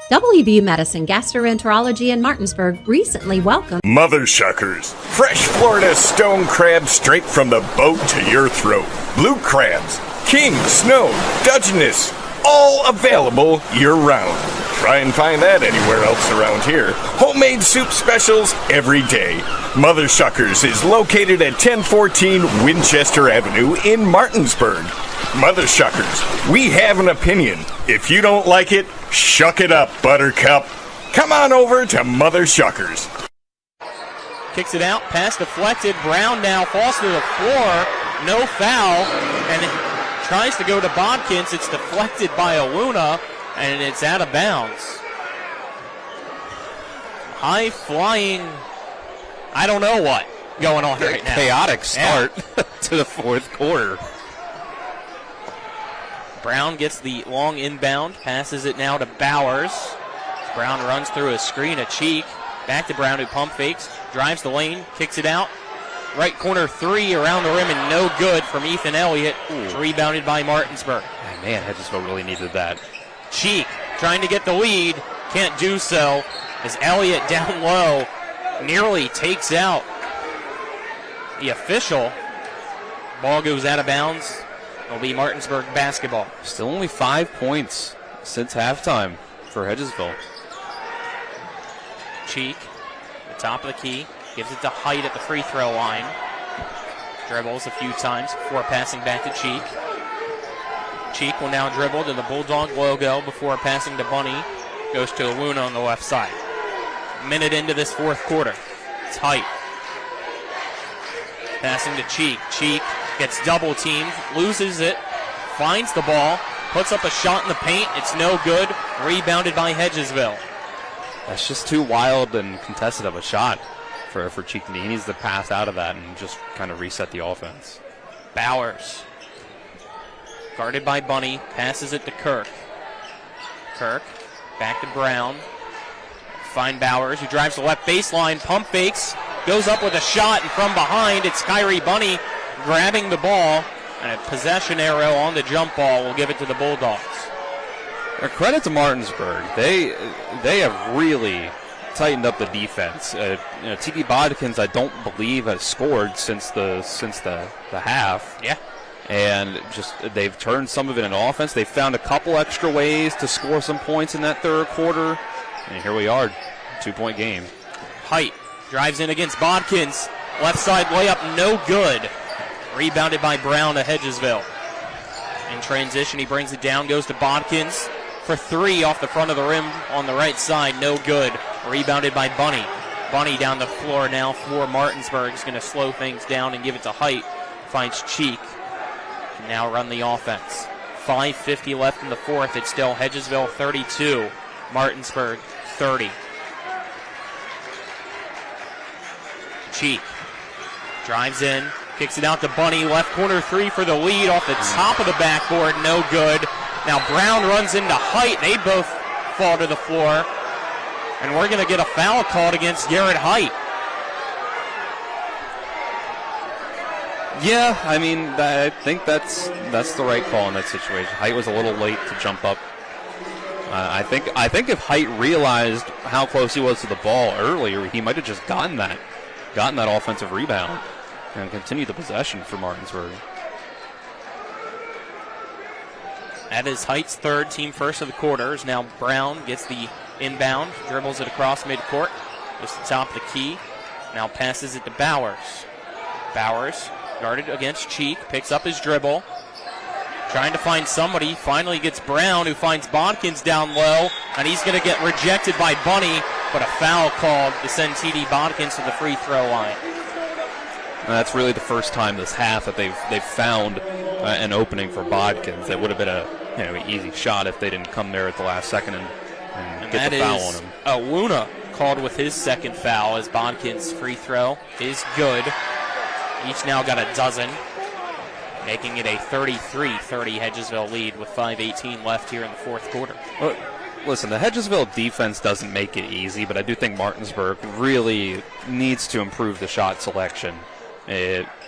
WVU Medicine Gastroenterology in Martinsburg recently welcomed Mother Shuckers. Fresh Florida stone crab straight from the boat to your throat. Blue crabs, king, snow, Dutchness, all available year-round. Try and find that anywhere else around here. Homemade soup specials every day. Mother Shuckers is located at 1014 Winchester Avenue in Martinsburg. Mother Shuckers, we have an opinion. If you don't like it, shuck it up, Buttercup. Come on over to Mother Shuckers. Kicks it out, pass deflected. Brown now falls to the floor. No foul. And it tries to go to Bodkins. It's deflected by Owunu, and it's out of bounds. High flying, I don't know what going on right now. Chaotic start to the fourth quarter. Brown gets the long inbound, passes it now to Bowers. Brown runs through a screen, a Cheek. Back to Brown, who pump fakes, drives the lane, kicks it out. Right corner 3 around the rim and no good from Ethan Elliott. It's rebounded by Martinsburg. Man, Hedgesville really needed that. Cheek trying to get the lead, can't do so as Elliott down low nearly takes out the official. Ball goes out of bounds. It'll be Martinsburg basketball. Still only 5 points since halftime for Hedgesville. Cheek, the top of the key, gives it to Height at the free throw line. Dribbles a few times before passing back to Cheek. Cheek will now dribble to the Bulldog logo before passing to Bunny. Goes to Owunu on the left side. Minute into this fourth quarter. It's Height. Passing to Cheek. Cheek gets double teamed, loses it, finds the ball, puts up a shot in the paint. It's no good. Rebounded by Hedgesville. That's just too wild and contested of a shot for Cheek. He needs to pass out of that and just kind of reset the offense. Bowers. Guarded by Bunny, passes it to Kirk. Kirk, back to Brown. Find Bowers, who drives the left baseline, pump fakes, goes up with a shot, and from behind, it's Kyrie Bunny grabbing the ball, and a possession arrow on the jump ball will give it to the Bulldogs. Credit to Martinsburg. They have really tightened up the defense. T.D. Bodkins, I don't believe, has scored since the half. Yeah. And just they've turned some of it into offense. They found a couple extra ways to score some points in that third quarter. And here we are, 2-point game. Height drives in against Bodkins. Left side layup, no good. Rebounded by Brown to Hedgesville. In transition, he brings it down, goes to Bodkins for 3 off the front of the rim on the right side, no good. Rebounded by Bunny. Bunny down the floor now for Martinsburg. He's going to slow things down and give it to Height. Finds Cheek. Can now run the offense. 5:50 left in the fourth. It's still Hedgesville 32, Martinsburg 30. Cheek drives in, kicks it out to Bunny. Left corner three for the lead off the top of the backboard. No good. Now Brown runs into Height. They both fall to the floor. And we're going to get a foul called against Garrett Height. Yeah, I mean, I think that's the right call in that situation. Height was a little late to jump up. I think if Height realized how close he was to the ball earlier, he might have just gotten that offensive rebound and continued the possession for Martinsburg. That is Height's third, team first of the quarters. Now Brown gets the inbound, dribbles it across midcourt, goes to the top of the key, now passes it to Bowers. Bowers guarded against Cheek, picks up his dribble, trying to find somebody, finally gets Brown, who finds Bodkins down low, and he's going to get rejected by Bunny, but a foul called to send T.D. Bodkins to the free throw line. And that's really the first time this half that they've found an opening for Bodkins. That would have been an easy shot if they didn't come there at the last second and get the foul on him. Awuna called with his second foul as Bodkins' free throw is good. Each now got a dozen, making it a 33-30 Hedgesville lead with 5:18 left here in the fourth quarter. Well, listen, the Hedgesville defense doesn't make it easy, but I do think Martinsburg really needs to improve the shot selection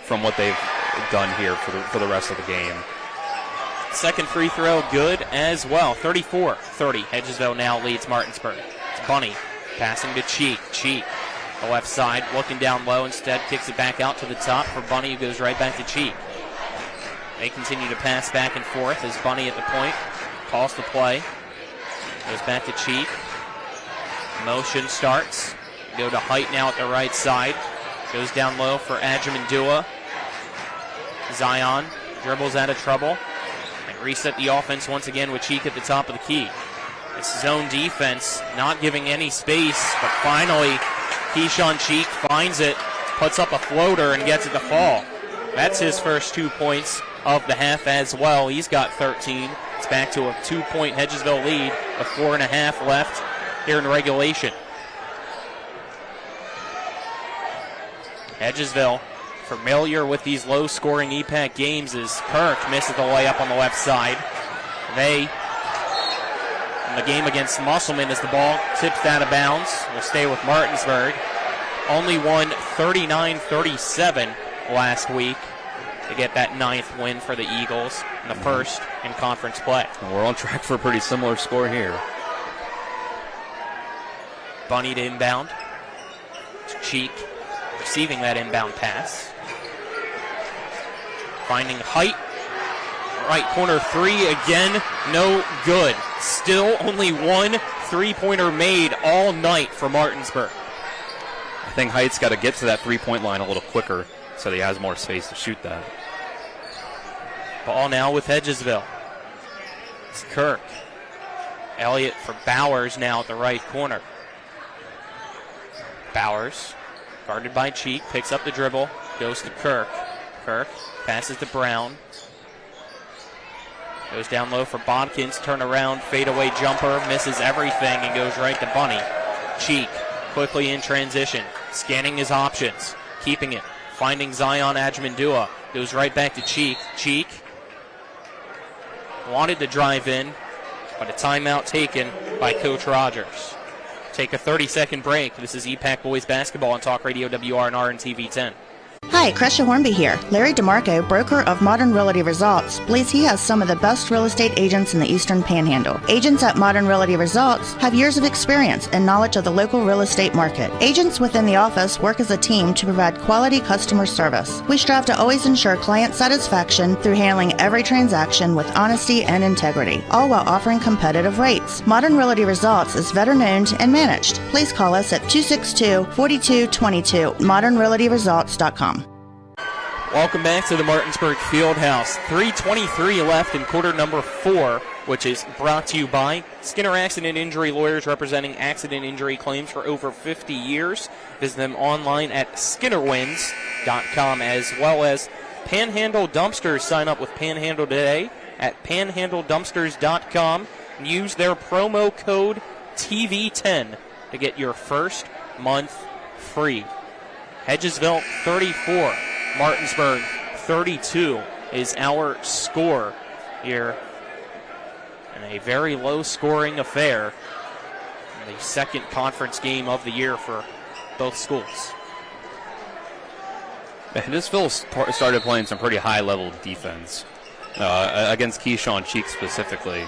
from what they've done here for the rest of the game. Second free throw good as well. 34-30. Hedgesville now leads Martinsburg. It's Bunny passing to Cheek. Cheek, the left side, looking down low. Instead, kicks it back out to the top for Bunny, who goes right back to Cheek. They continue to pass back and forth as Bunny at the point calls the play. Goes back to Cheek. Motion starts. Go to Height now at the right side. Goes down low for Ajamandua. Zion dribbles out of trouble. And reset the offense once again with Cheek at the top of the key. This zone defense not giving any space, but finally Keyshawn Cheek finds it, puts up a floater, and gets it to fall. That's his first 2 points of the half as well. He's got 13. It's back to a 2-point Hedgesville lead, with 4.5 left here in regulation. Hedgesville, familiar with these low-scoring EPAC games, as Kirk misses the layup on the left side. They, in the game against Musselman, as the ball tips out of bounds, will stay with Martinsburg. Only won 39-37 last week to get that 9th win for the Eagles, and the first in conference play. And we're on track for a pretty similar score here. Bunny to inbound. Cheek receiving that inbound pass. Finding Height. Right corner three again, no good. Still only one three-pointer made all night for Martinsburg. I think Height's got to get to that three-point line a little quicker so that he has more space to shoot that. Ball now with Hedgesville. It's Kirk. Elliott for Bowers now at the right corner. Bowers, guarded by Cheek, picks up the dribble, goes to Kirk. Kirk passes to Brown. Goes down low for Bodkins, turn around, fadeaway jumper, misses everything and goes right to Bunny. Cheek quickly in transition, scanning his options, keeping it, finding Zion Ajamandua, goes right back to Cheek. Cheek wanted to drive in, but a timeout taken by Coach Rogers. Take a 30-second break. This is EPAC Boys Basketball on Talk Radio WRNR and TV 10. Hi, Crescia Hornby here. Larry DeMarco, broker of Modern Realty Results, believes he has some of the best real estate agents in the Eastern Panhandle. Agents at Modern Realty Results have years of experience and knowledge of the local real estate market. Agents within the office work as a team to provide quality customer service. We strive to always ensure client satisfaction through handling every transaction with honesty and integrity, all while offering competitive rates. Modern Realty Results is veteran-owned and managed. Please call us at 262-4222, modernrealtyresults.com. Welcome back to the Martinsburg Fieldhouse. 3:23 left in quarter number 4, which is brought to you by Skinner Accident Injury Lawyers, representing accident injury claims for over 50 years. Visit them online at skinnerwins.com, as well as Panhandle Dumpsters. Sign up with Panhandle today at panhandledumpsters.com and use their promo code TV10 to get your first month free. Hedgesville 34, Martinsburg 32 is our score here in a very low-scoring affair. The second conference game of the year for both schools. Hedgesville started playing some pretty high-level defense against Keyshawn Cheek specifically.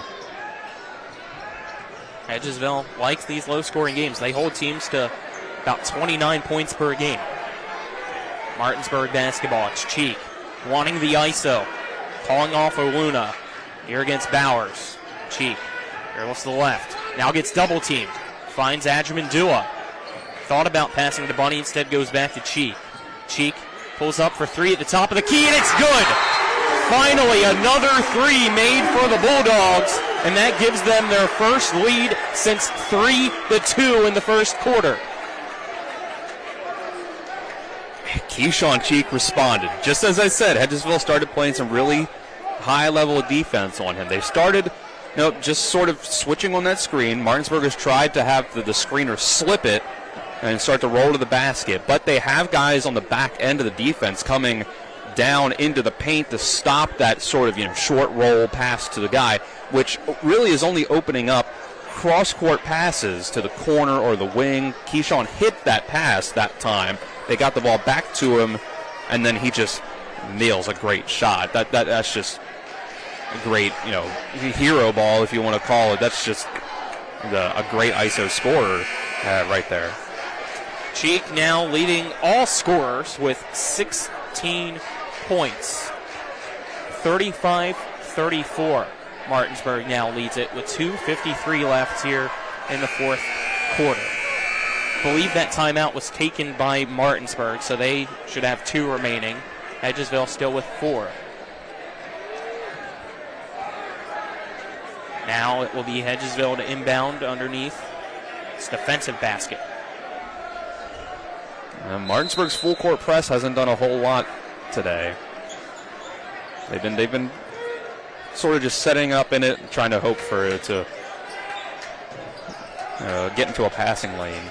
Hedgesville likes these low-scoring games. They hold teams to about 29 points per game. Martinsburg basketball, it's Cheek wanting the ISO, calling off Oluna here against Bowers. Cheek, dribbles to the left, now gets double-teamed, finds Adjamandua. Thought about passing to Bunny, instead goes back to Cheek. Cheek pulls up for three at the top of the key, and it's good! Finally, another three made for the Bulldogs, and that gives them their first lead since 3-2 in the first quarter. Keyshawn Cheek responded. Just as I said, Hedgesville started playing some really high-level defense on him. They started just sort of switching on that screen. Martinsburg has tried to have the screener slip it and start to roll to the basket, but they have guys on the back end of the defense coming down into the paint to stop that sort of short roll pass to the guy, which really is only opening up cross-court passes to the corner or the wing. Keyshawn hit that pass that time. They got the ball back to him, and then he just nails a great shot. That's just a great, hero ball, if you want to call it. That's just a great ISO scorer right there. Cheek now leading all scorers with 16 points. 35-34. Martinsburg now leads it with 2:53 left here in the fourth quarter. I believe that timeout was taken by Martinsburg, so they should have 2 remaining. Hedgesville still with 4. Now it will be Hedgesville to inbound underneath its defensive basket. Martinsburg's full court press hasn't done a whole lot today. They've been sort of just setting up in it, trying to hope for it to get into a passing lane.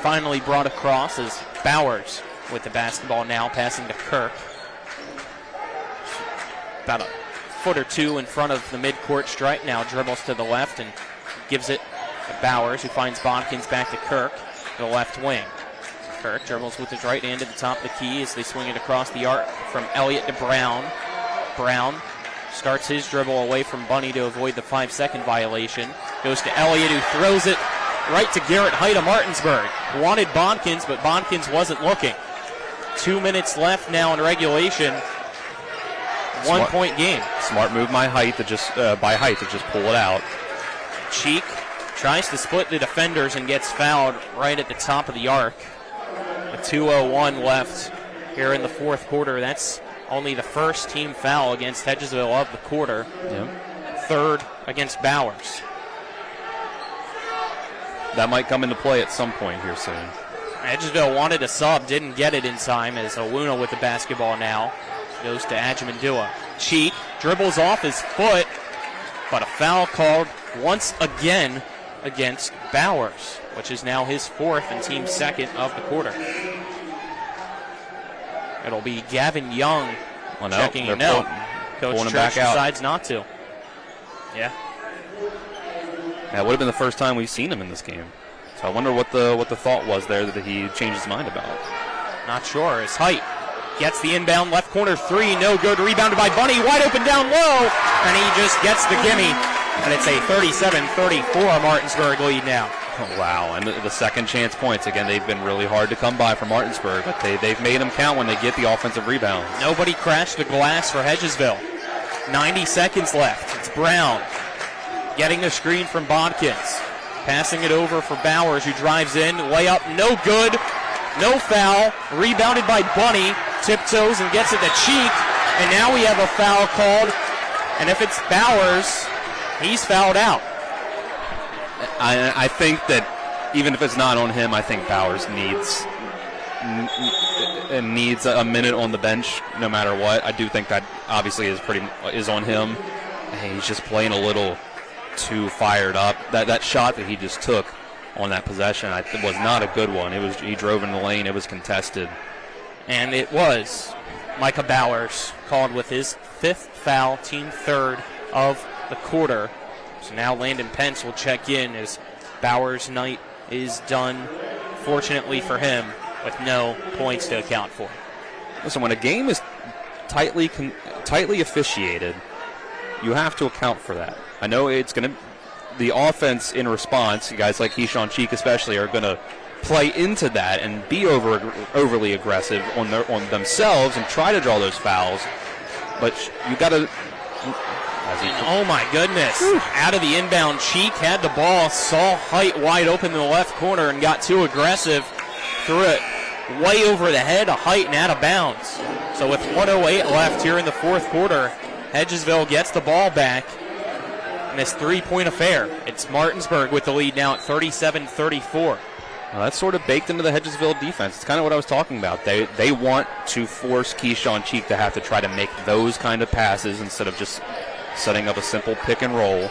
Finally brought across is Bowers with the basketball now, passing to Kirk. About a foot or two in front of the midcourt stripe, now dribbles to the left and gives it to Bowers, who finds Bodkins back to Kirk, to the left wing. Kirk dribbles with his right hand at the top of the key as they swing it across the arc from Elliott to Brown. Brown starts his dribble away from Bunny to avoid the 5-second violation. Goes to Elliott, who throws it right to Garrett Height of Martinsburg. Wanted Bodkins, but Bodkins wasn't looking. 2 minutes left now in regulation. 1 point game. Smart move by Height to just pull it out. Cheek tries to split the defenders and gets fouled right at the top of the arc. With 2:01 left here in the fourth quarter. That's only the first team foul against Hedgesville of the quarter. Yep. Third against Bowers. That might come into play at some point here soon. Hedgesville wanted a sub, didn't get it in time, as Oluna with the basketball now. Goes to Adjamandua. Cheek dribbles off his foot, but a foul called once again against Bowers, which is now his 4th and team 2nd of the quarter. It'll be Gavin Young checking in. No, Coach Church decides not to. Yeah. That would have been the first time we've seen him in this game. So I wonder what the thought was there that he changed his mind about. Not sure. His Height gets the inbound left corner 3, no good. Rebounded by Bunny, wide open down low, and he just gets the gimme. And it's a 37-34 Martinsburg lead now. Oh, wow, and the second chance points. Again, they've been really hard to come by for Martinsburg, but they've made them count when they get the offensive rebounds. Nobody crashed the glass for Hedgesville. 90 seconds left. It's Brown getting a screen from Bodkins. Passing it over for Bowers, who drives in. Layup, no good. No foul. Rebounded by Bunny. Tiptoes and gets it to Cheek. And now we have a foul called. And if it's Bowers, he's fouled out. I think that even if it's not on him, I think Bowers needs a minute on the bench no matter what. I do think that obviously is on him. He's just playing a little too fired up. That shot that he just took on that possession. It was not a good one. He drove in the lane. It was contested. And it was Micah Bowers called with his 5th foul, team 3rd of the quarter. So now Landon Pence will check in as Bowers' night is done, fortunately for him, with no points to account for. Listen, when a game is tightly officiated, you have to account for that. I know it's going to, the offense in response, guys like Keyshawn Cheek especially, are going to play into that and be overly aggressive on themselves and try to draw those fouls. But you got to. Oh my goodness! Out of the inbound, Cheek had the ball, saw Height wide open in the left corner, and got too aggressive. Threw it way over the head of Height and out of bounds. So with 1:08 left here in the 4th quarter, Hedgesville gets the ball back in this 3-point affair. It's Martinsburg with the lead now at 37-34. Well, that's sort of baked into the Hedgesville defense. It's kind of what I was talking about. They want to force Keyshawn Cheek to have to try to make those kind of passes instead of just setting up a simple pick and roll.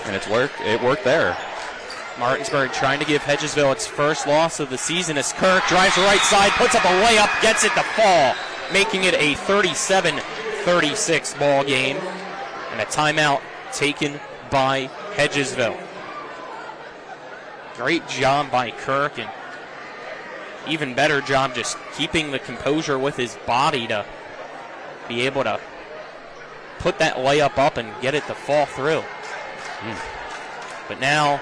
And it worked there. Martinsburg trying to give Hedgesville its first loss of the season as Kirk drives the right side, puts up a layup, gets it to fall, making it a 37-36 ball game. And a timeout taken by Hedgesville. Great job by Kirk, and even better job just keeping the composure with his body to be able to put that layup up and get it to fall through. But now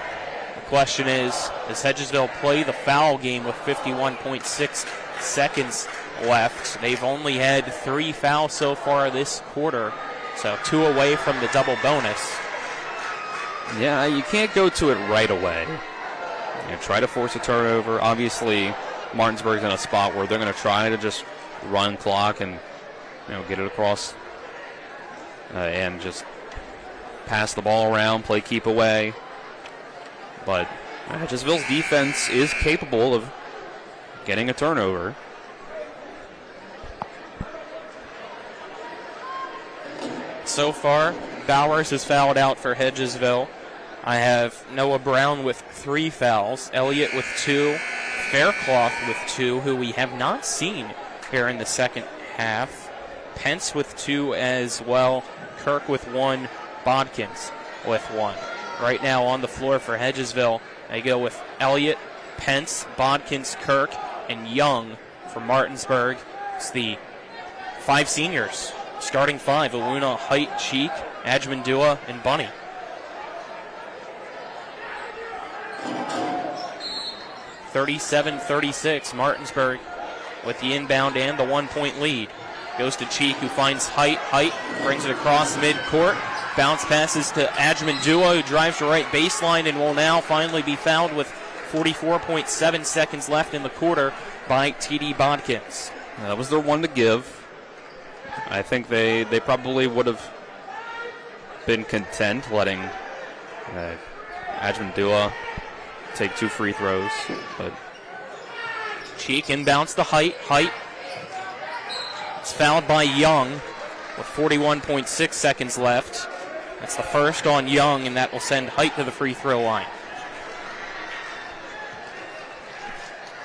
the question is, does Hedgesville play the foul game with 51.6 seconds left? They've only had 3 fouls so far this quarter, so 2 away from the double bonus. Yeah, you can't go to it right away. Try to force a turnover. Obviously, Martinsburg's in a spot where they're going to try to just run clock and get it across and just pass the ball around, play keep away. But Hedgesville's defense is capable of getting a turnover. So far, Bowers has fouled out for Hedgesville. I have Noah Brown with 3 fouls, Elliott with 2, Faircloth with 2, who we have not seen here in the second half, Pence with 2 as well, Kirk with 1, Bodkins with 1. Right now on the floor for Hedgesville, they go with Elliott, Pence, Bodkins, Kirk, and Young for Martinsburg. It's the 5 seniors, starting 5, Aluna, Height, Cheek, Ajmandua, and Bunny. (37-36), Martinsburg with the inbound and the 1-point lead. Goes to Cheek, who finds Height. Height brings it across midcourt. Bounce passes to Ajmandua, who drives to right baseline and will now finally be fouled with 44.7 seconds left in the quarter by T.D. Bodkins. That was their one to give. I think they probably would have been content letting Ajmandua take 2 free throws, but Cheek inbounds to Height. Height is fouled by Young with 41.6 seconds left. That's the first on Young, and that will send Height to the free throw line.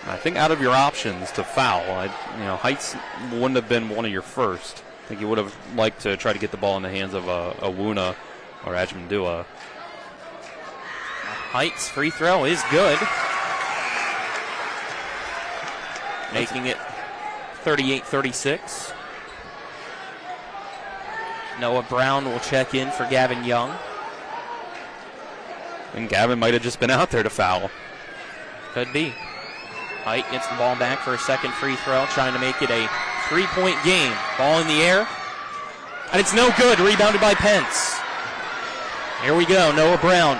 I think out of your options to foul, Heights wouldn't have been one of your first. I think you would have liked to try to get the ball in the hands of Awuna or Ajmandua. Height's free throw is good, making it 38-36. Noah Brown will check in for Gavin Young. And Gavin might have just been out there to foul. Could be. Height gets the ball back for a second free throw, trying to make it a 3-point game. Ball in the air, and it's no good. Rebounded by Pence. Here we go, Noah Brown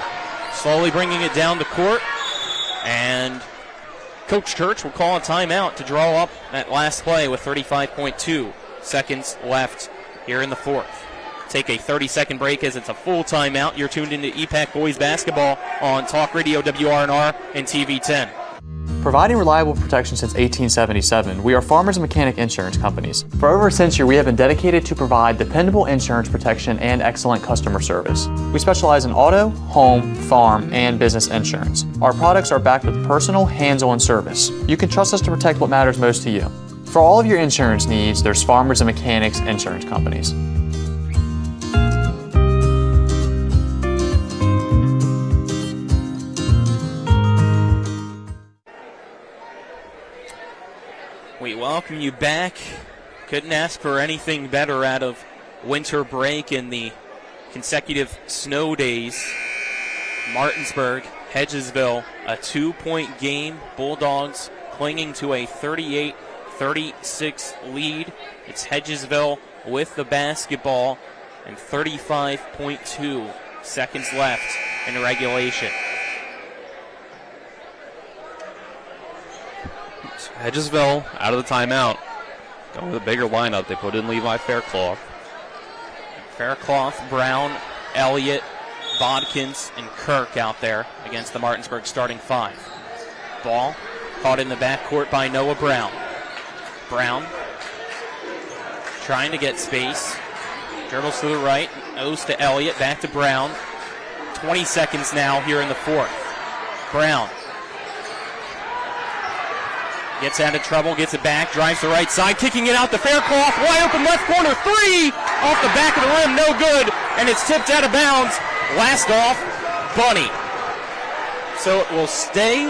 slowly bringing it down the court, and Coach Church will call a timeout to draw up that last play with 35.2 seconds left here in the 4th. Take a 30-second break as it's a full timeout. You're tuned into EPAC Boys Basketball on Talk Radio WRNR and TV 10. Providing reliable protection since 1877, we are Farmers and Mechanic Insurance Companies. For over a century, we have been dedicated to provide dependable insurance protection and excellent customer service. We specialize in auto, home, farm, and business insurance. Our products are backed with personal, hands-on service. You can trust us to protect what matters most to you. For all of your insurance needs, there's Farmers and Mechanics Insurance Companies. We welcome you back. Couldn't ask for anything better out of winter break and the consecutive snow days. Martinsburg, Hedgesville, a 2-point game. Bulldogs clinging to a 38-36 lead. It's Hedgesville with the basketball and 35.2 seconds left in regulation. Hedgesville out of the timeout. Going with a bigger lineup. They put in Levi Faircloth. Faircloth, Brown, Elliott, Bodkins, and Kirk out there against the Martinsburg starting five. Ball caught in the backcourt by Noah Brown. Brown trying to get space. Dribbles to the right, owes to Elliott, back to Brown. 20 seconds now here in the fourth. Brown gets out of trouble, gets it back, drives the right side, kicking it out to Faircloth. Wide open left corner, three! Off the back of the rim, no good. And it's tipped out of bounds. Last off, Bunny. So it will stay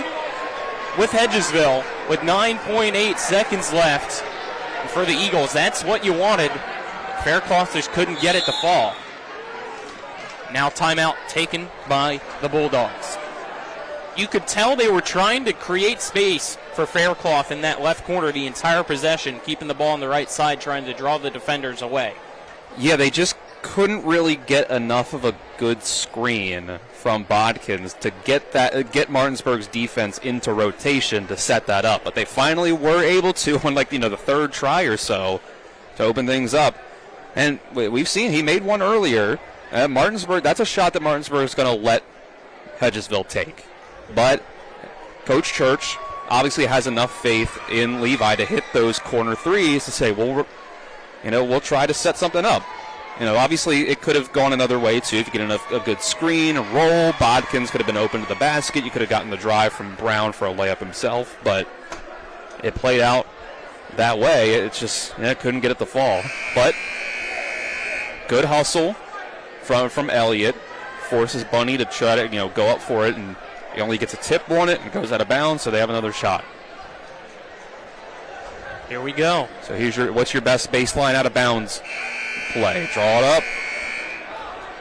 with Hedgesville with 9.8 seconds left. And for the Eagles, that's what you wanted. Faircloth just couldn't get it to fall. Now timeout taken by the Bulldogs. You could tell they were trying to create space for Faircloth in that left corner the entire possession, keeping the ball on the right side, trying to draw the defenders away. Yeah, they just couldn't really get enough of a good screen from Bodkins to get Martinsburg's defense into rotation to set that up. But they finally were able to on the third try or so to open things up. And we've seen he made one earlier. Martinsburg, that's a shot that Martinsburg is going to let Hedgesville take. But Coach Church obviously has enough faith in Levi to hit those corner threes to say, well, we'll try to set something up. Obviously it could have gone another way too. If you get a good screen, a roll, Bodkins could have been open to the basket. You could have gotten the drive from Brown for a layup himself, but it played out that way. It's just couldn't get it to fall. But good hustle from Elliott, forces Bunny to try to go up for it, and he only gets a tip on it and goes out of bounds, so they have another shot. Here we go. So what's your best baseline out of bounds play? Draw it up.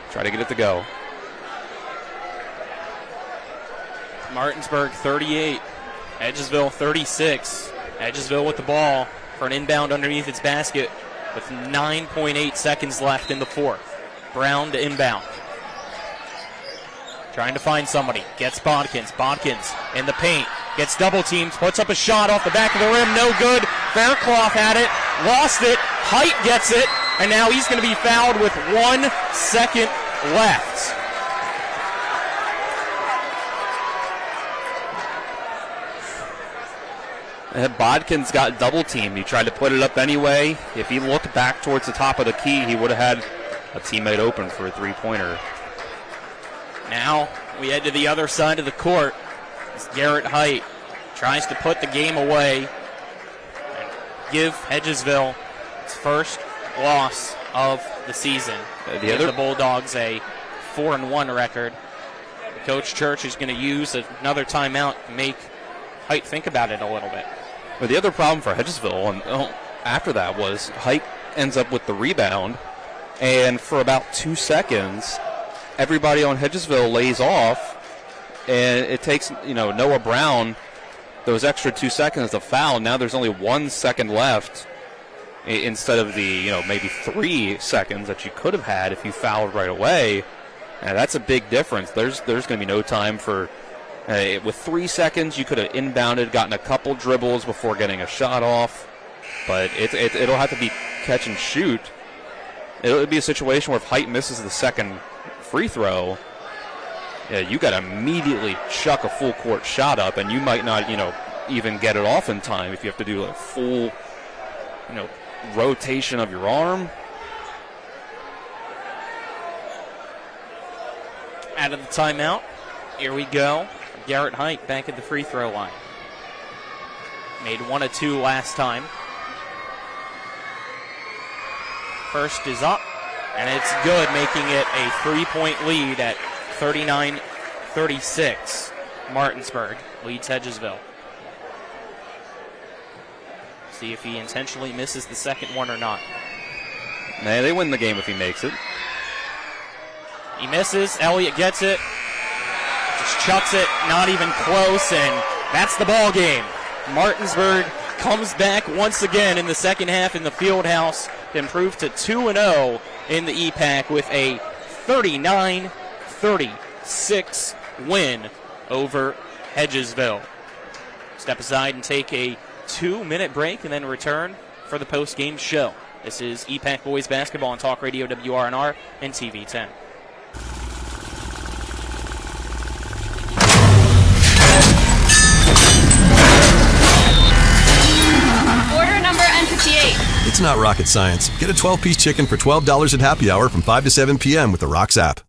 Try to get it to go. Martinsburg 38, Hedgesville 36. Hedgesville with the ball for an inbound underneath its basket with 9.8 seconds left in the fourth. Brown to inbound. Trying to find somebody. Gets Bodkins. Bodkins in the paint. Gets double teamed. Puts up a shot off the back of the rim. No good. Faircloth had it. Lost it. Height gets it. And now he's going to be fouled with 1 second left. Bodkins got double teamed. He tried to put it up anyway. If he looked back towards the top of the key, he would have had a teammate open for a three-pointer. Now we head to the other side of the court as Garrett Height tries to put the game away and give Hedgesville its first loss of the season. Give the Bulldogs a 4-1 record. Coach Church is going to use another timeout to make Height think about it a little bit. But the other problem for Hedgesville after that was Height ends up with the rebound, and for about 2 seconds, everybody on Hedgesville lays off, and it takes Noah Brown those extra 2 seconds to foul. Now there's only 1 second left instead of the maybe 3 seconds that you could have had if you fouled right away. And that's a big difference. There's going to be no time for with 3 seconds you could have inbounded, gotten a couple dribbles before getting a shot off, but it'll have to be catch and shoot. It'll be a situation where if Height misses the second free throw, you got to immediately chuck a full court shot up, and you might not, even get it off in time if you have to do a full, rotation of your arm. Out of the timeout. Here we go. Garrett Height back at the free throw line. Made 1 of 2 last time. First is up, and it's good, making it a 3-point lead at 39-36. Martinsburg leads Hedgesville. See if he intentionally misses the second one or not. Nah, they win the game if he makes it. He misses. Elliott gets it. Just chucks it. Not even close, and that's the ball game. Martinsburg comes back once again in the second half in the field house to improve to 2-0 in the EPAC with a 39-36 win over Hedgesville. Step aside and take a 2-minute break and then return for the post-game show. This is EPAC Boys Basketball on Talk Radio WRNR and TV 10. Order number N58. It's not rocket science. Get a 12-piece chicken for $12 at happy hour from 5 to 7 p.m. with the Rocks app.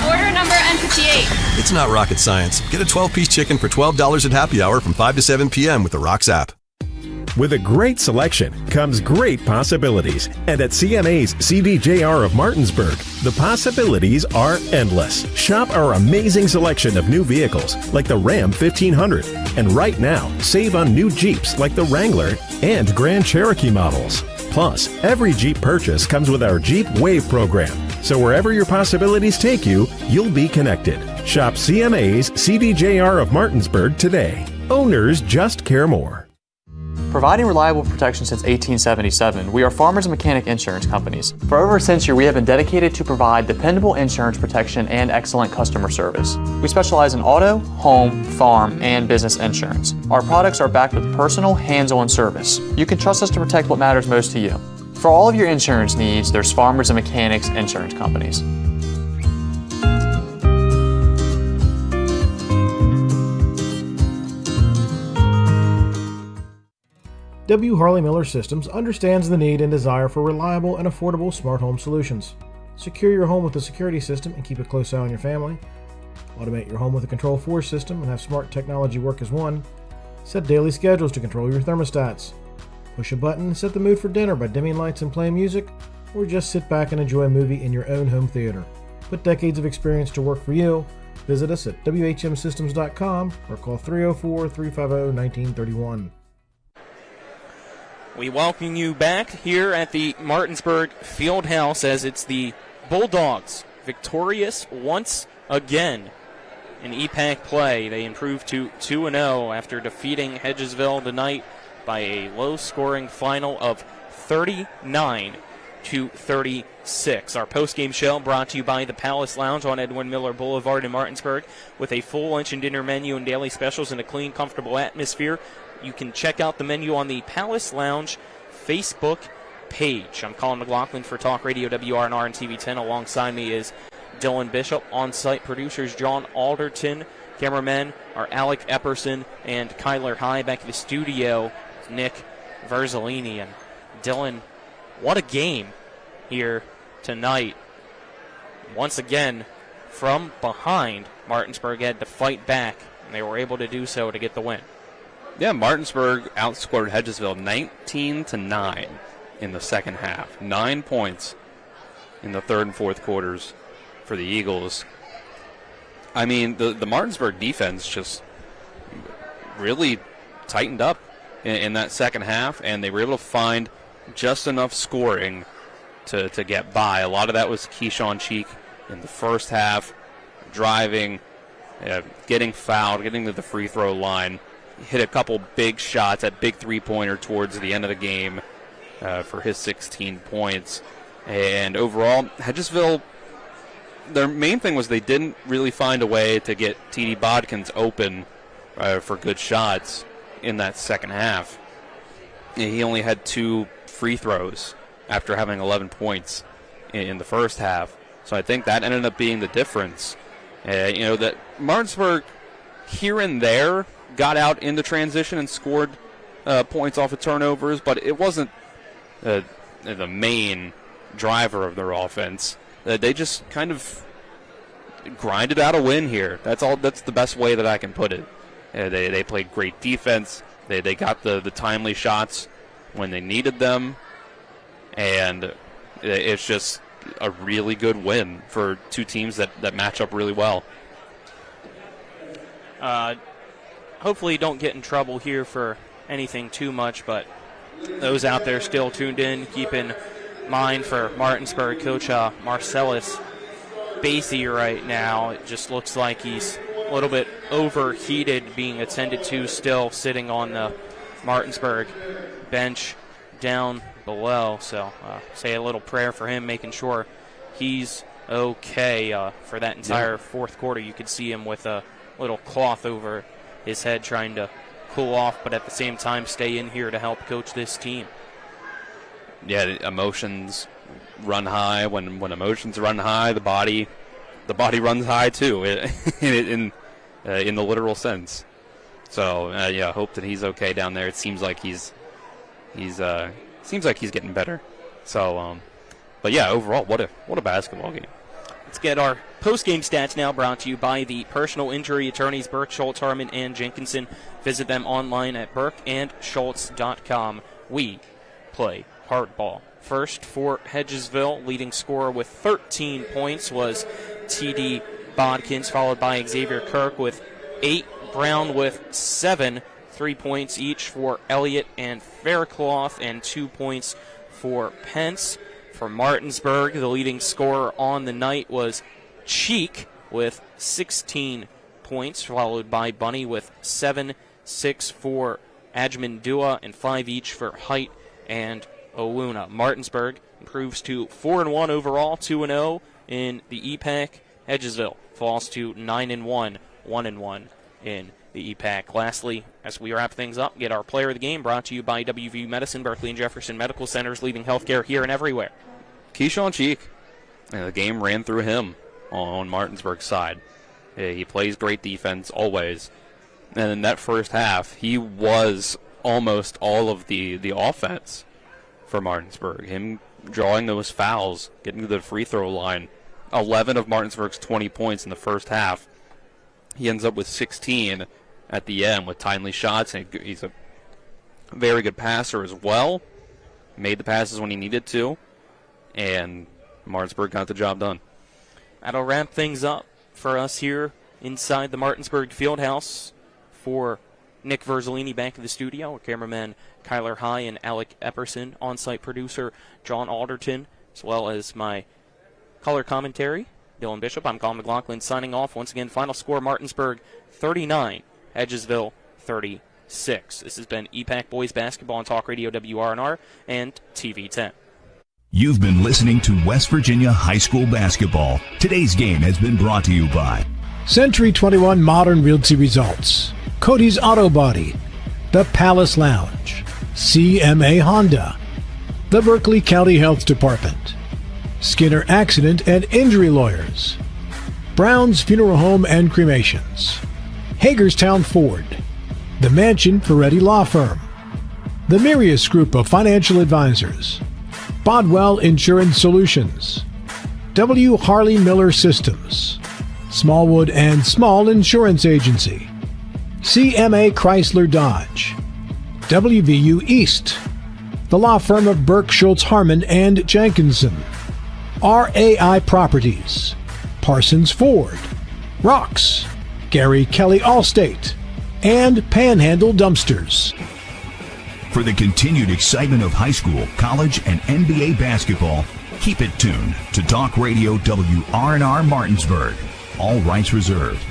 Order number N58. It's not rocket science. Get a 12-piece chicken for $12 at happy hour from 5 to 7 p.m. with the Rocks app. With a great selection comes great possibilities. And at CMA's CDJR of Martinsburg, the possibilities are endless. Shop our amazing selection of new vehicles like the Ram 1500. And right now, save on new Jeeps like the Wrangler and Grand Cherokee models. Plus, every Jeep purchase comes with our Jeep Wave program. So wherever your possibilities take you, you'll be connected. Shop CMA's CDJR of Martinsburg today. Owners just care more. Providing reliable protection since 1877, we are Farmers and Mechanic Insurance Companies. For over a century, we have been dedicated to provide dependable insurance protection and excellent customer service. We specialize in auto, home, farm, and business insurance. Our products are backed with personal, hands-on service. You can trust us to protect what matters most to you. For all of your insurance needs, there's Farmers and Mechanics Insurance Companies. W. Harley Miller Systems understands the need and desire for reliable and affordable smart home solutions. Secure your home with a security system and keep a close eye on your family. Automate your home with a Control4 system and have smart technology work as one. Set daily schedules to control your thermostats. Push a button and set the mood for dinner by dimming lights and playing music, or just sit back and enjoy a movie in your own home theater. Put decades of experience to work for you. Visit us at WHMsystems.com or call 304-350-1931. We welcome you back here at the Martinsburg Fieldhouse as it's the Bulldogs victorious once again in EPAC play. They improved to 2-0 after defeating Hedgesville tonight by a low-scoring final of 39-36. Our post-game show brought to you by the Palace Lounge on Edwin Miller Boulevard in Martinsburg with a full lunch and dinner menu and daily specials in a clean, comfortable atmosphere. You can check out the menu on the Palace Lounge Facebook page. I'm Colin McLaughlin for Talk Radio WRNR and TV 10. Alongside me is Dylan Bishop. On-site producers John Alderton. Cameramen are Alec Epperson and Kyler High. Back in the studio, Nick Verzolini. And Dylan, what a game here tonight. Once again, from behind, Martinsburg had to fight back, and they were able to do so to get the win. Yeah, Martinsburg outscored Hedgesville 19-9 in the second half. 9 points in the third and fourth quarters for the Eagles. I mean, the Martinsburg defense just really tightened up in that second half, and they were able to find just enough scoring to get by. A lot of that was Keyshawn Cheek in the first half, driving, getting fouled, getting to the free throw line. Hit a couple big shots, that big three-pointer towards the end of the game for his 16 points. And overall, Hedgesville, their main thing was they didn't really find a way to get T.D. Bodkins open for good shots in that second half. He only had 2 free throws after having 11 points in the first half. So I think that ended up being the difference. That Martinsburg here and there got out in the transition and scored points off of turnovers, but it wasn't the main driver of their offense. They just kind of grinded out a win here. That's the best way that I can put it. They played great defense. They got the timely shots when they needed them, and it's just a really good win for two teams that match up really well. Hopefully don't get in trouble here for anything too much, but those out there still tuned in, keep in mind for Martinsburg, Coach Marcellus Basie right now. It just looks like he's a little bit overheated, being attended to, still sitting on the Martinsburg bench down below. So say a little prayer for him, making sure he's okay for that entire fourth quarter. You could see him with a little cloth over his head trying to cool off, but at the same time stay in here to help coach this team. Yeah, emotions run high. When emotions run high, the body runs high too, in the literal sense. So hope that he's okay down there. It seems like he's getting better. So, but yeah, overall, what a basketball game. Let's get our post-game stats now, brought to you by the personal injury attorneys Burke, Schultz, Harmon, and Jenkinson. Visit them online at burkeandschultz.com. We play hardball. First for Hedgesville, leading scorer with 13 points was T.D. Bodkins, followed by Xavier Kirk with 8, Brown with 7, 3 points each for Elliott and Faircloth, and 2 points for Pence. For Martinsburg, the leading scorer on the night was Cheek with 16 points, followed by Bunny with 7, 6 for Ajman-Dua, and 5 each for Height and Owuna. Martinsburg improves to 4-1 overall, 2-0 in the EPAC. Hedgesville falls to 9-1, 1-1 in the EPAC. Lastly, as we wrap things up, get our player of the game, brought to you by WVU Medicine, Berkeley and Jefferson Medical Centers, leading healthcare here and everywhere. Keyshawn Cheek. The game ran through him on Martinsburg's side. He plays great defense always. And in that first half, he was almost all of the offense for Martinsburg. Him drawing those fouls, getting to the free throw line. 11 of Martinsburg's 20 points in the first half. He ends up with 16 at the end with timely shots, and he's a very good passer as well. Made the passes when he needed to, and Martinsburg got the job done. That'll wrap things up for us here inside the Martinsburg Fieldhouse. For Nick Verzolini back in the studio, our cameraman Kyler High and Alec Epperson, on-site producer John Alderton, as well as my color commentary, Dylan Bishop. I'm Colin McLaughlin signing off. Once again, final score, Martinsburg 39, Hedgesville 36. This has been EPAC Boys Basketball on Talk Radio WRNR and TV 10. You've been listening to West Virginia High School Basketball. Today's game has been brought to you by Century 21 Modern Realty Results, Cody's Auto Body, The Palace Lounge, CMA Honda, the Berkeley County Health Department, Skinner Accident and Injury Lawyers, Brown's Funeral Home and Cremations, Hagerstown Ford, the Mansion Ferretti Law Firm, the Mirius Group of Financial Advisors, Bodwell Insurance Solutions, W. Harley Miller Systems, Smallwood and Small Insurance Agency, CMA Chrysler Dodge, WVU East, the law firm of Burke, Schultz, Harmon, and Jenkinson, RAI Properties, Parsons Ford, Rocks, Gary Kelly Allstate, and Panhandle Dumpsters. For the continued excitement of high school, college, and NBA basketball, keep it tuned to Talk Radio WRNR Martinsburg. All rights reserved.